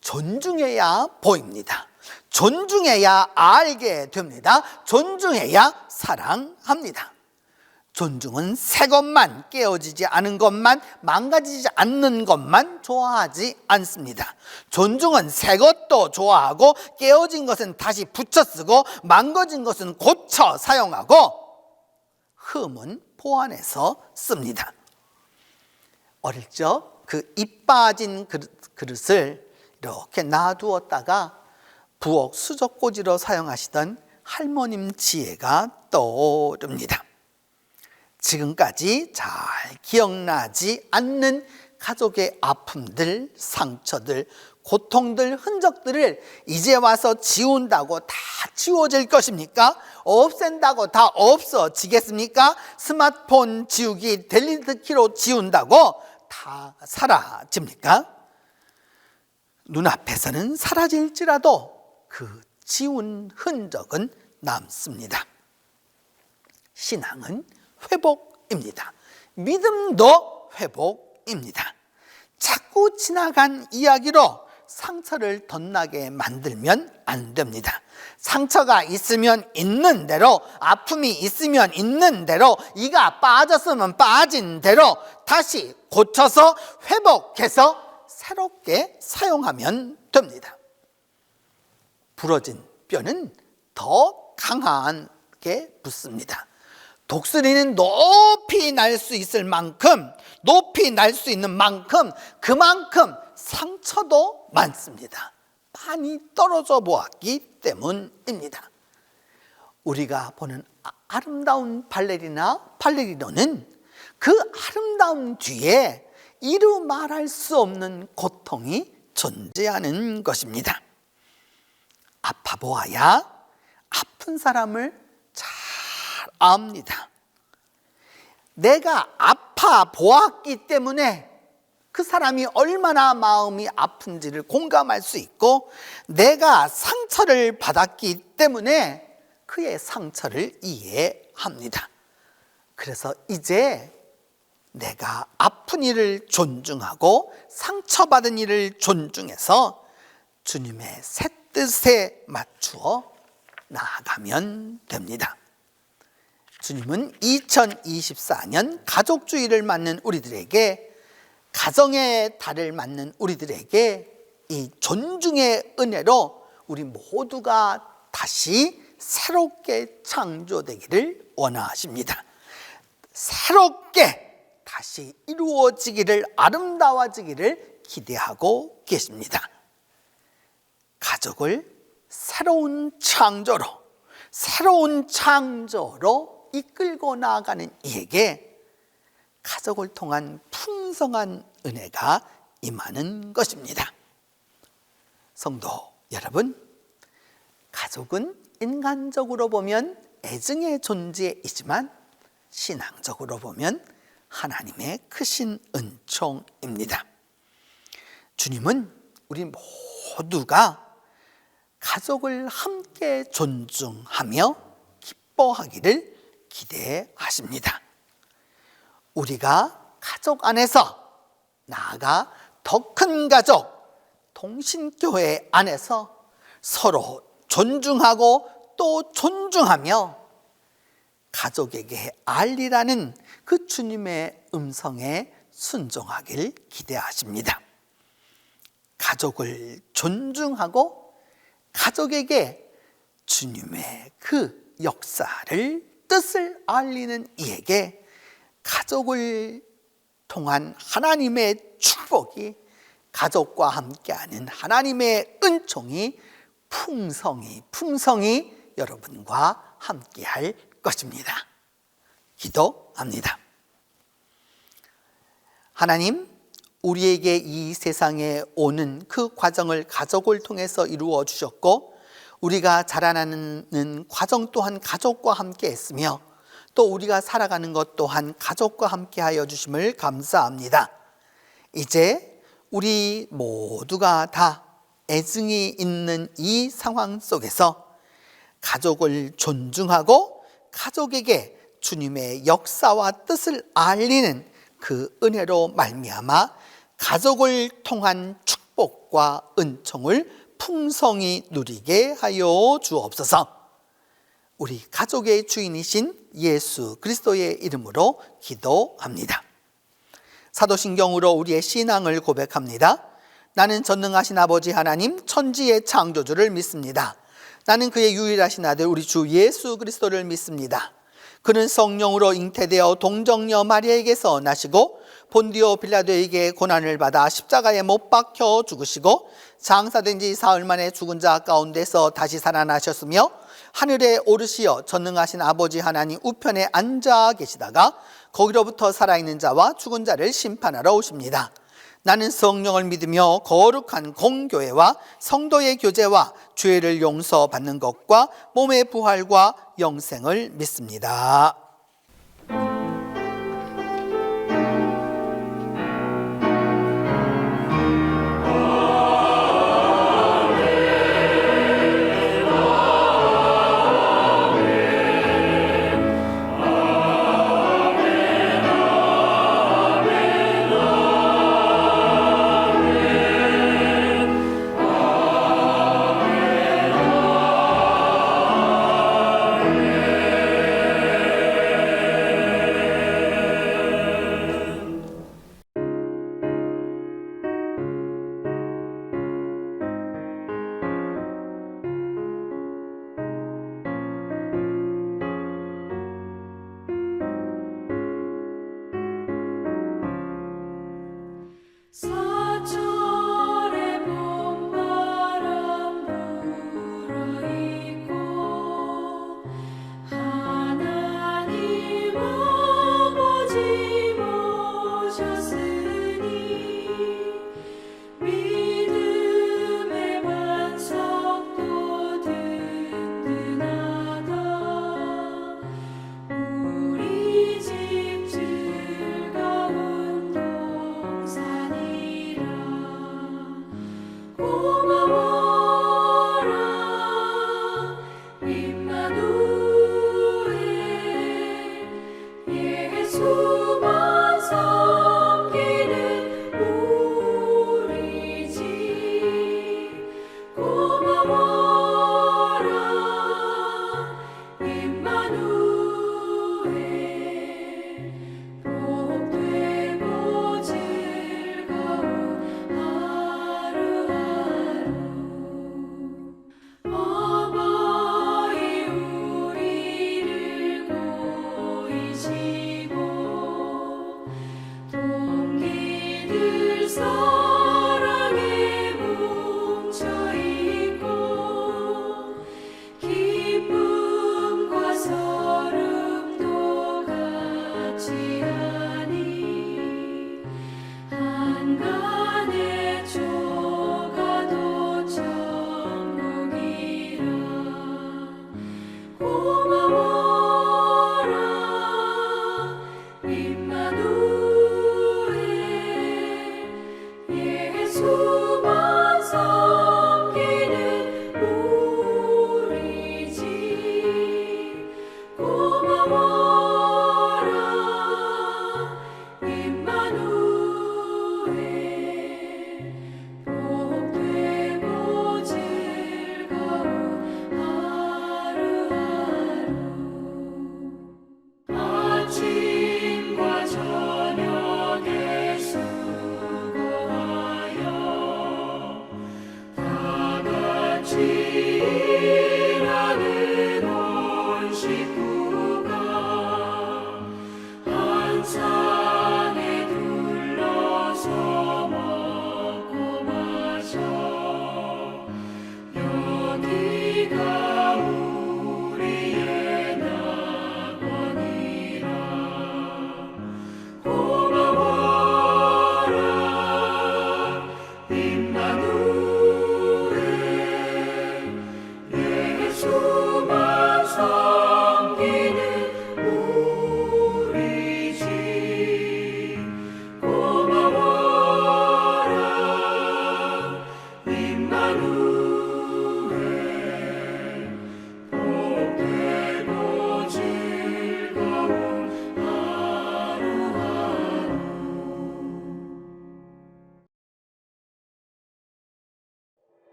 존중해야 보입니다. 존중해야 알게 됩니다. 존중해야 사랑합니다. 존중은 새 것만, 깨어지지 않은 것만, 망가지지 않는 것만 좋아하지 않습니다. 존중은 새 것도 좋아하고 깨어진 것은 다시 붙여 쓰고 망가진 것은 고쳐 사용하고 흠은 보완해서 씁니다. 어릴 적 그 잎 빠진 그릇을 이렇게 놔두었다가 부엌 수족꽂이로 사용하시던 할머님 지혜가 떠오릅니다. 지금까지 잘 기억나지 않는 가족의 아픔들, 상처들, 고통들, 흔적들을 이제 와서 지운다고 다 지워질 것입니까? 없앤다고 다 없어지겠습니까? 스마트폰 지우기, 델리트 키로 지운다고 다 사라집니까? 눈앞에서는 사라질지라도 그 지운 흔적은 남습니다. 신앙은 회복입니다. 믿음도 회복입니다. 자꾸 지나간 이야기로 상처를 덧나게 만들면 안 됩니다. 상처가 있으면 있는 대로, 아픔이 있으면 있는 대로, 이가 빠졌으면 빠진 대로 다시 고쳐서 회복해서 새롭게 사용하면 됩니다. 부러진 뼈는 더 강하게 붙습니다. 독수리는 높이 날 수 있을 만큼, 높이 날 수 있는 만큼, 그만큼 상처도 많습니다. 많이 떨어져 보았기 때문입니다. 우리가 보는 아름다운 발레리노는 그 아름다움 뒤에 이루 말할 수 없는 고통이 존재하는 것입니다. 아파 보아야 아픈 사람을 잘 압니다. 내가 아파 보았기 때문에 그 사람이 얼마나 마음이 아픈지를 공감할 수 있고, 내가 상처를 받았기 때문에 그의 상처를 이해합니다. 그래서 이제 내가 아픈 이를 존중하고 상처받은 이를 존중해서 주님의 새 뜻에 맞추어 나아가면 됩니다. 주님은 2024년 가족주의를 맞는 우리들에게, 가정의 달을 맞는 우리들에게 이 존중의 은혜로 우리 모두가 다시 새롭게 창조되기를 원하십니다. 새롭게 다시 이루어지기를, 아름다워지기를 기대하고 계십니다. 가족을 새로운 창조로 이끌고 나아가는 이에게 가족을 통한 풍성한 은혜가 임하는 것입니다. 성도 여러분, 가족은 인간적으로 보면 애증의 존재이지만 신앙적으로 보면 하나님의 크신 은총입니다. 주님은 우리 모두가 가족을 함께 존중하며 기뻐하기를 기대하십니다. 우리가 가족 안에서, 나아가 더 큰 가족, 동신교회 안에서 서로 존중하고 또 존중하며 가족에게 알리라는 그 주님의 음성에 순종하길 기대하십니다. 가족을 존중하고 가족에게 주님의 그 역사를, 뜻을 알리는 이에게 가족을 통한 하나님의 축복이, 가족과 함께하는 하나님의 은총이 풍성히 여러분과 함께할 것입니다. 기도합니다. 하나님, 우리에게 이 세상에 오는 그 과정을 가족을 통해서 이루어 주셨고, 우리가 자라나는 과정 또한 가족과 함께 했으며, 또 우리가 살아가는 것 또한 가족과 함께 하여 주심을 감사합니다. 이제 우리 모두가 다 애증이 있는 이 상황 속에서 가족을 존중하고 가족에게 주님의 역사와 뜻을 알리는 그 은혜로 말미암아 가족을 통한 축복과 은총을 풍성히 누리게 하여 주옵소서. 우리 가족의 주인이신 예수 그리스도의 이름으로 기도합니다. 사도신경으로 우리의 신앙을 고백합니다. 나는 전능하신 아버지 하나님, 천지의 창조주를 믿습니다. 나는 그의 유일하신 아들 우리 주 예수 그리스도를 믿습니다. 그는 성령으로 잉태되어 동정녀 마리아에게서 나시고 본디오 빌라도에게 고난을 받아 십자가에 못 박혀 죽으시고 장사된 지 사흘 만에 죽은 자 가운데서 다시 살아나셨으며 하늘에 오르시어 전능하신 아버지 하나님 우편에 앉아 계시다가 거기로부터 살아있는 자와 죽은 자를 심판하러 오십니다. 나는 성령을 믿으며 거룩한 공교회와 성도의 교제와 죄를 용서받는 것과 몸의 부활과 영생을 믿습니다.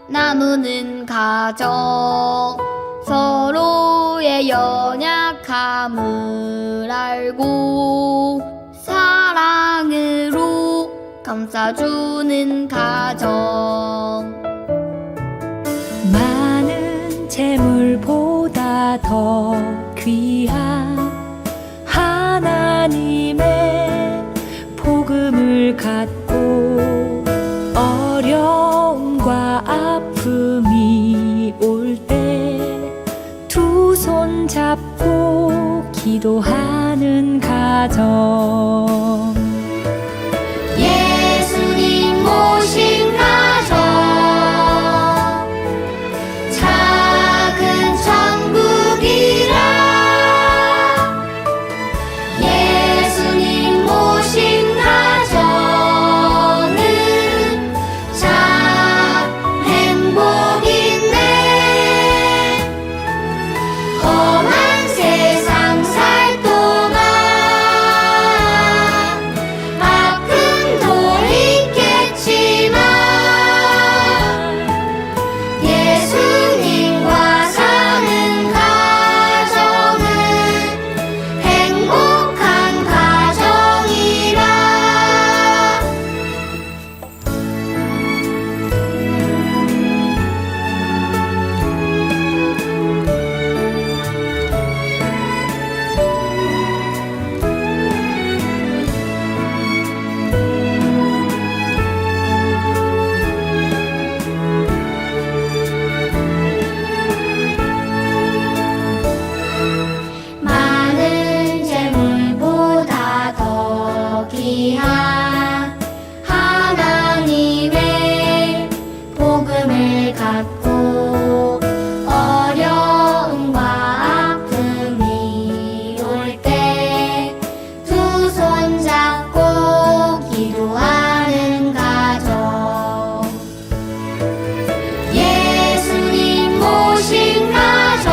나누는 가정 서로의 연약함을 알고 사랑으로 감싸주는 가정 많은 재물보다 더 귀한 하나님의 복음을 갖고 어려움과 아픔이 올 때 두 손 잡고 기도하는 가정 예수님 모신 가정 작은 천국이라 예수님 모신 가정은 참 행복 있네 험한 세상 살 동안 아픔도 있겠지만 예수님과 사는 가정은 행복한 가정이라 많은 재물보다 더 귀한 하나님의 복음을 갖고 어려움과 아픔이 올 때 두 손 잡고 기도하는 가정 예수님 모신 가정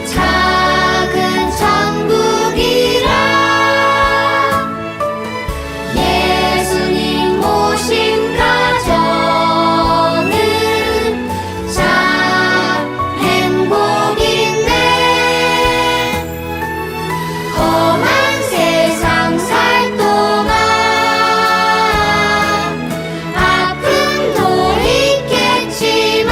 작은 천국이라 예수님 모신 가정은 참 행복 있네 험한 세상 살 동안 아픔도 있겠지만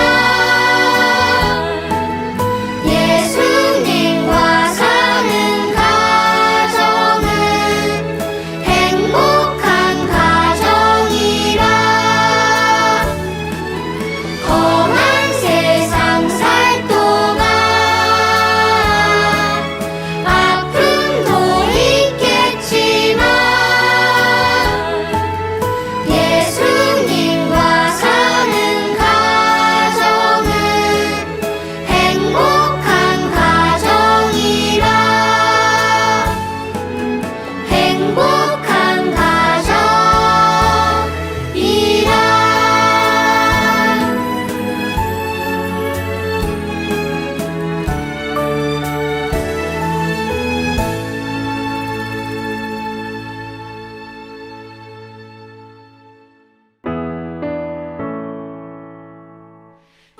예수님과 사는 가정은 행복한 가정이라 험한 세상 살 동안 아픔도 있겠지만 예수님과 사는 가정은 행복한 가정이라 행복한 가정이라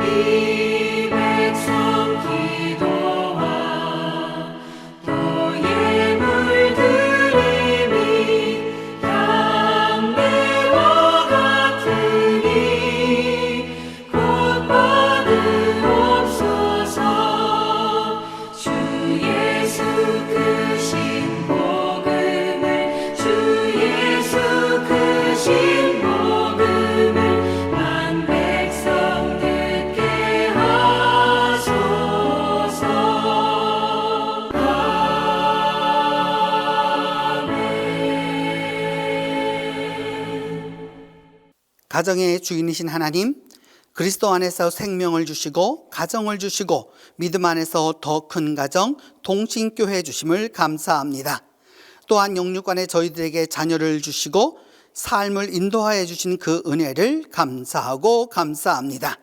이 백성 기도와 또 예물 드림이 향배와 같으니 곧 받으옵소서 주 예수 크신 복음을 주 예수 크신 복음을 만 백성 듣게 하소서 가정의 주인이신 하나님, 그리스도 안에서 생명을 주시고 가정을 주시고 믿음 안에서 더 큰 가정, 동신교회 주심을 감사합니다. 또한 영육간에 저희들에게 자녀를 주시고 삶을 인도하여 주신 그 은혜를 감사하고 감사합니다.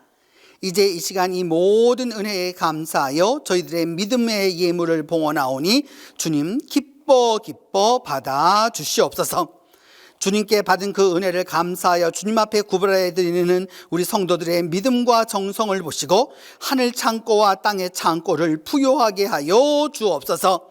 이제 이 시간 이 모든 은혜에 감사하여 저희들의 믿음의 예물을 봉헌하오니 주님 기뻐 받아 주시옵소서. 주님께 받은 그 은혜를 감사하여 주님 앞에 구별해 드리는 우리 성도들의 믿음과 정성을 보시고 하늘 창고와 땅의 창고를 부요하게 하여 주옵소서.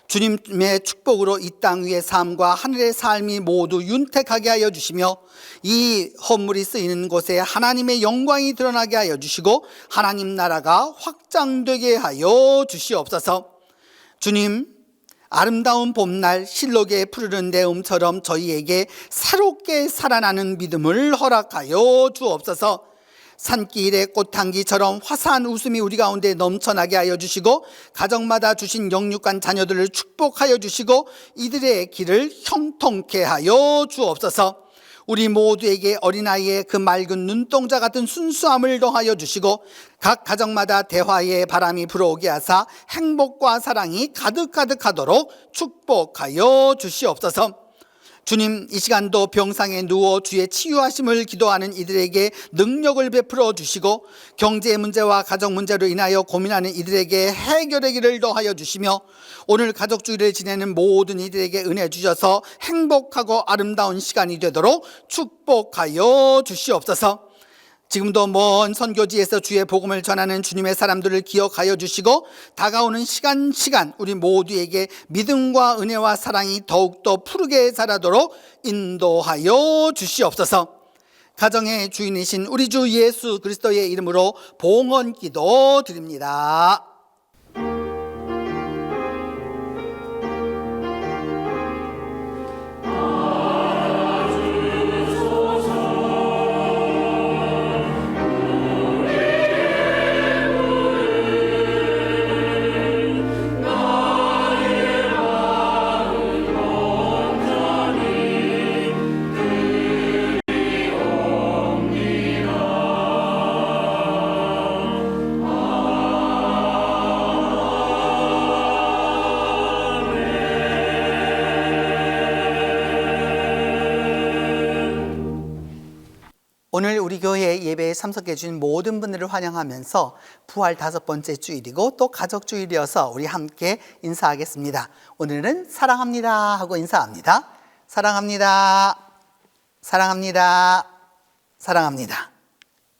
주님의 축복으로 이 땅 위의 삶과 하늘의 삶이 모두 윤택하게 하여 주시며 이 헌물이 쓰이는 곳에 하나님의 영광이 드러나게 하여 주시고 하나님 나라가 확장되게 하여 주시옵소서. 주님, 아름다운 봄날 실록에 푸르른 내음처럼 저희에게 새롭게 살아나는 믿음을 허락하여 주옵소서. 산길의 꽃향기처럼 화사한 웃음이 우리 가운데 넘쳐나게 하여 주시고 가정마다 주신 영육간 자녀들을 축복하여 주시고 이들의 길을 형통케 하여 주옵소서. 우리 모두에게 어린아이의 그 맑은 눈동자 같은 순수함을 더하여 주시고 각 가정마다 대화의 바람이 불어오게 하사 행복과 사랑이 가득가득하도록 축복하여 주시옵소서. 주님, 이 시간도 병상에 누워 주의 치유하심을 기도하는 이들에게 능력을 베풀어 주시고 경제 문제와 가정 문제로 인하여 고민하는 이들에게 해결의 길을 더하여 주시며 오늘 가족주의를 지내는 모든 이들에게 은혜 주셔서 행복하고 아름다운 시간이 되도록 축복하여 주시옵소서. 지금도 먼 선교지에서 주의 복음을 전하는 주님의 사람들을 기억하여 주시고 다가오는 시간 우리 모두에게 믿음과 은혜와 사랑이 더욱더 푸르게 자라도록 인도하여 주시옵소서. 가정의 주인이신 우리 주 예수 그리스도의 이름으로 봉헌 기도 드립니다. 오늘 우리 교회 예배에 참석해 주신 모든 분들을 환영하면서 부활 5번째 주일이고 또 가족 주일이어서 우리 함께 인사하겠습니다. 오늘은 사랑합니다 하고 인사합니다. 사랑합니다. 사랑합니다. 사랑합니다.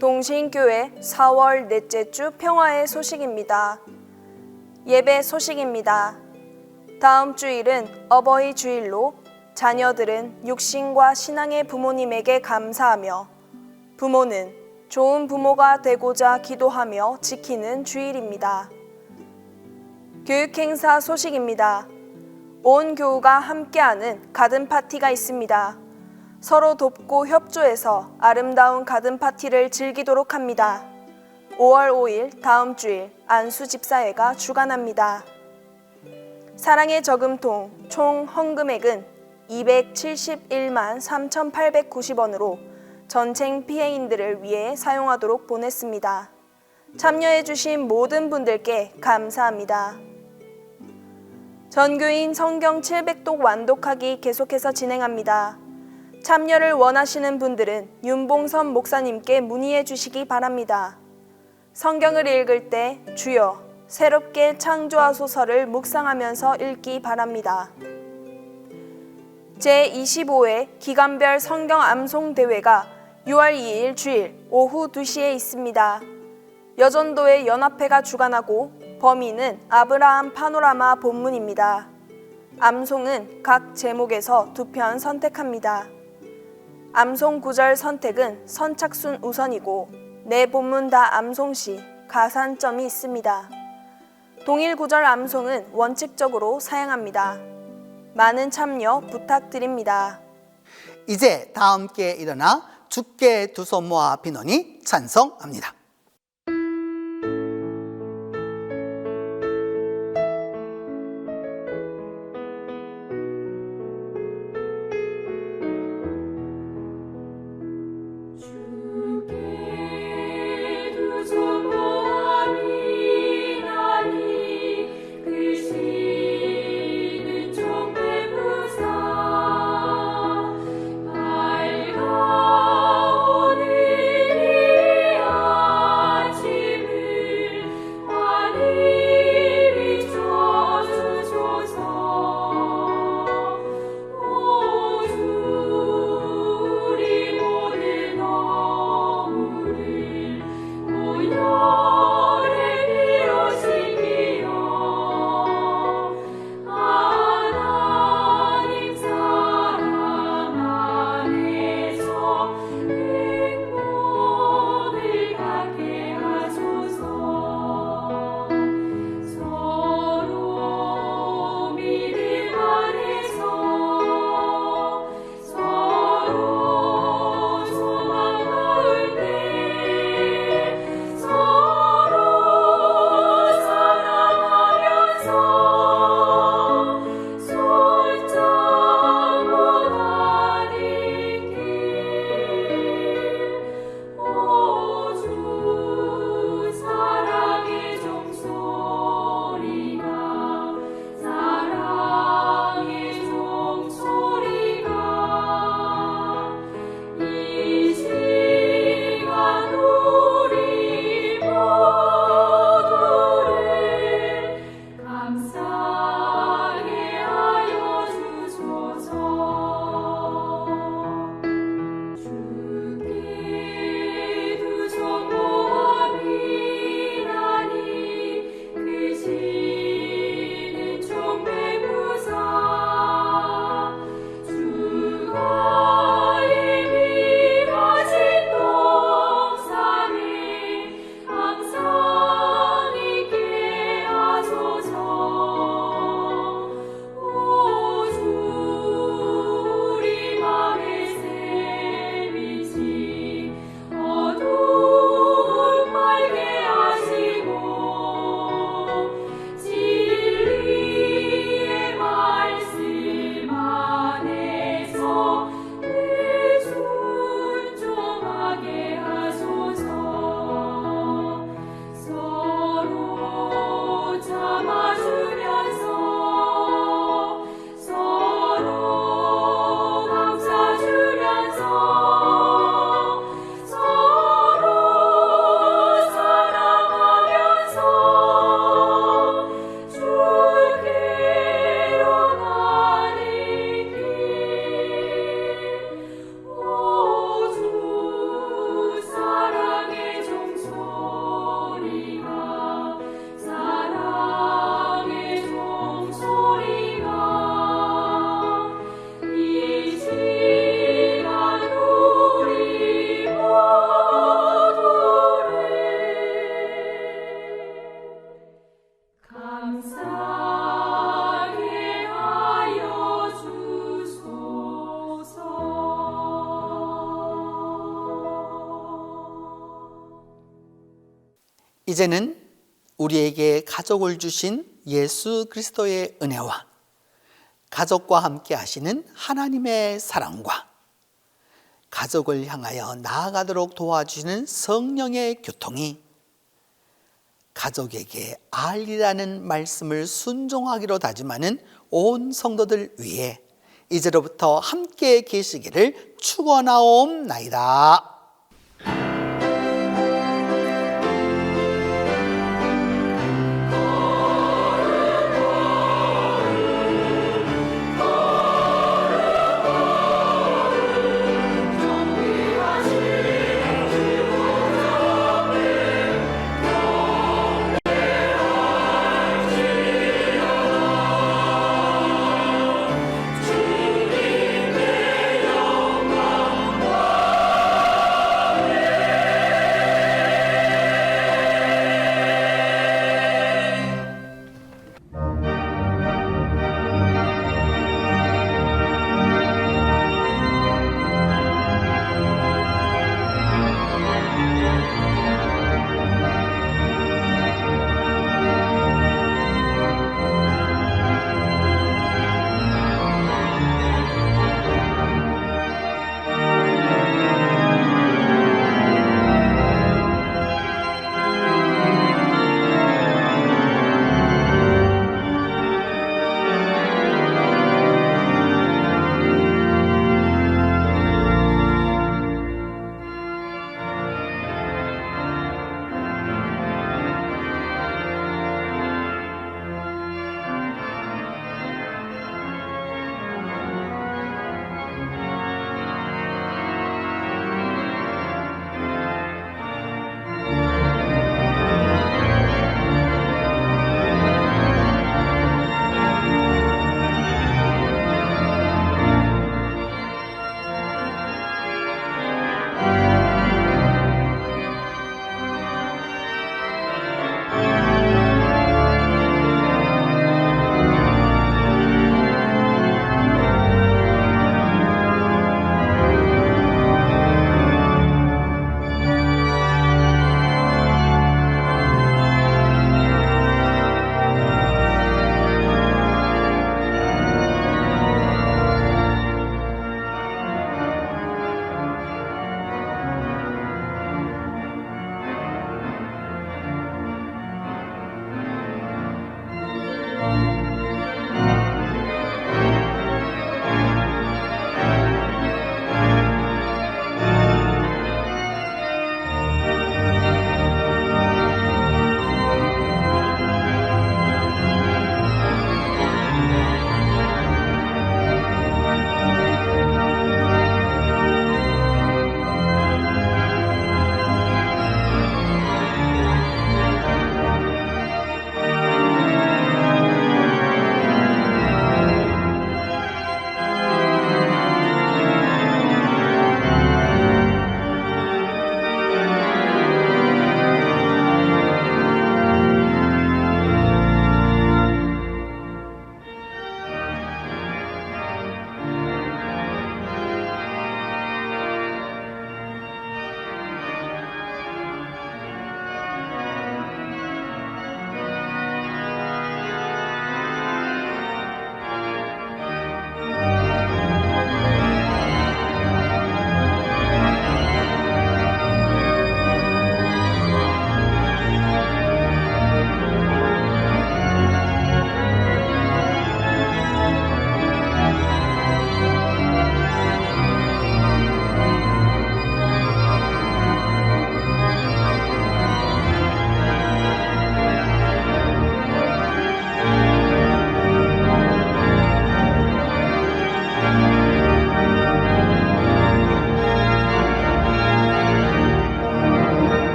동신교회 4월 넷째 주 평화의 소식입니다. 예배 소식입니다. 다음 주일은 어버이 주일로 자녀들은 육신과 신앙의 부모님에게 감사하며 부모는 좋은 부모가 되고자 기도하며 지키는 주일입니다. 교육행사 소식입니다. 온 교우가 함께하는 가든 파티가 있습니다. 서로 돕고 협조해서 아름다운 가든 파티를 즐기도록 합니다. 5월 5일 다음 주일 안수 집사회가 주관합니다. 사랑의 저금통 총 헌금액은 271만 3,890원으로 전쟁 피해인들을 위해 사용하도록 보냈습니다. 참여해주신 모든 분들께 감사합니다. 전교인 성경 700독 완독하기 계속해서 진행합니다. 참여를 원하시는 분들은 윤봉선 목사님께 문의해 주시기 바랍니다. 성경을 읽을 때 주여 새롭게 창조하소서를 묵상하면서 읽기 바랍니다. 제25회 기간별 성경 암송 대회가 6월 2일 주일 오후 2시에 있습니다. 여전도의 연합회가 주관하고 범위는 아브라함 파노라마 본문입니다. 암송은 각 제목에서 2편 선택합니다. 암송 구절 선택은 선착순 우선이고 네 본문 다 암송 시 가산점이 있습니다. 동일 구절 암송은 원칙적으로 사용합니다. 많은 참여 부탁드립니다. 이제 다 함께 일어나 주께 두 손 모아 비노니 찬송합니다. 오늘이야 이제는 우리에게 가족을 주신 예수 그리스도의 은혜와 가족과 함께 하시는 하나님의 사랑과 가족을 향하여 나아가도록 도와주시는 성령의 교통이 가족에게 알리라는 말씀을 순종하기로 다짐하는 온 성도들 위해 이제로부터 함께 계시기를 축원하옵나이다.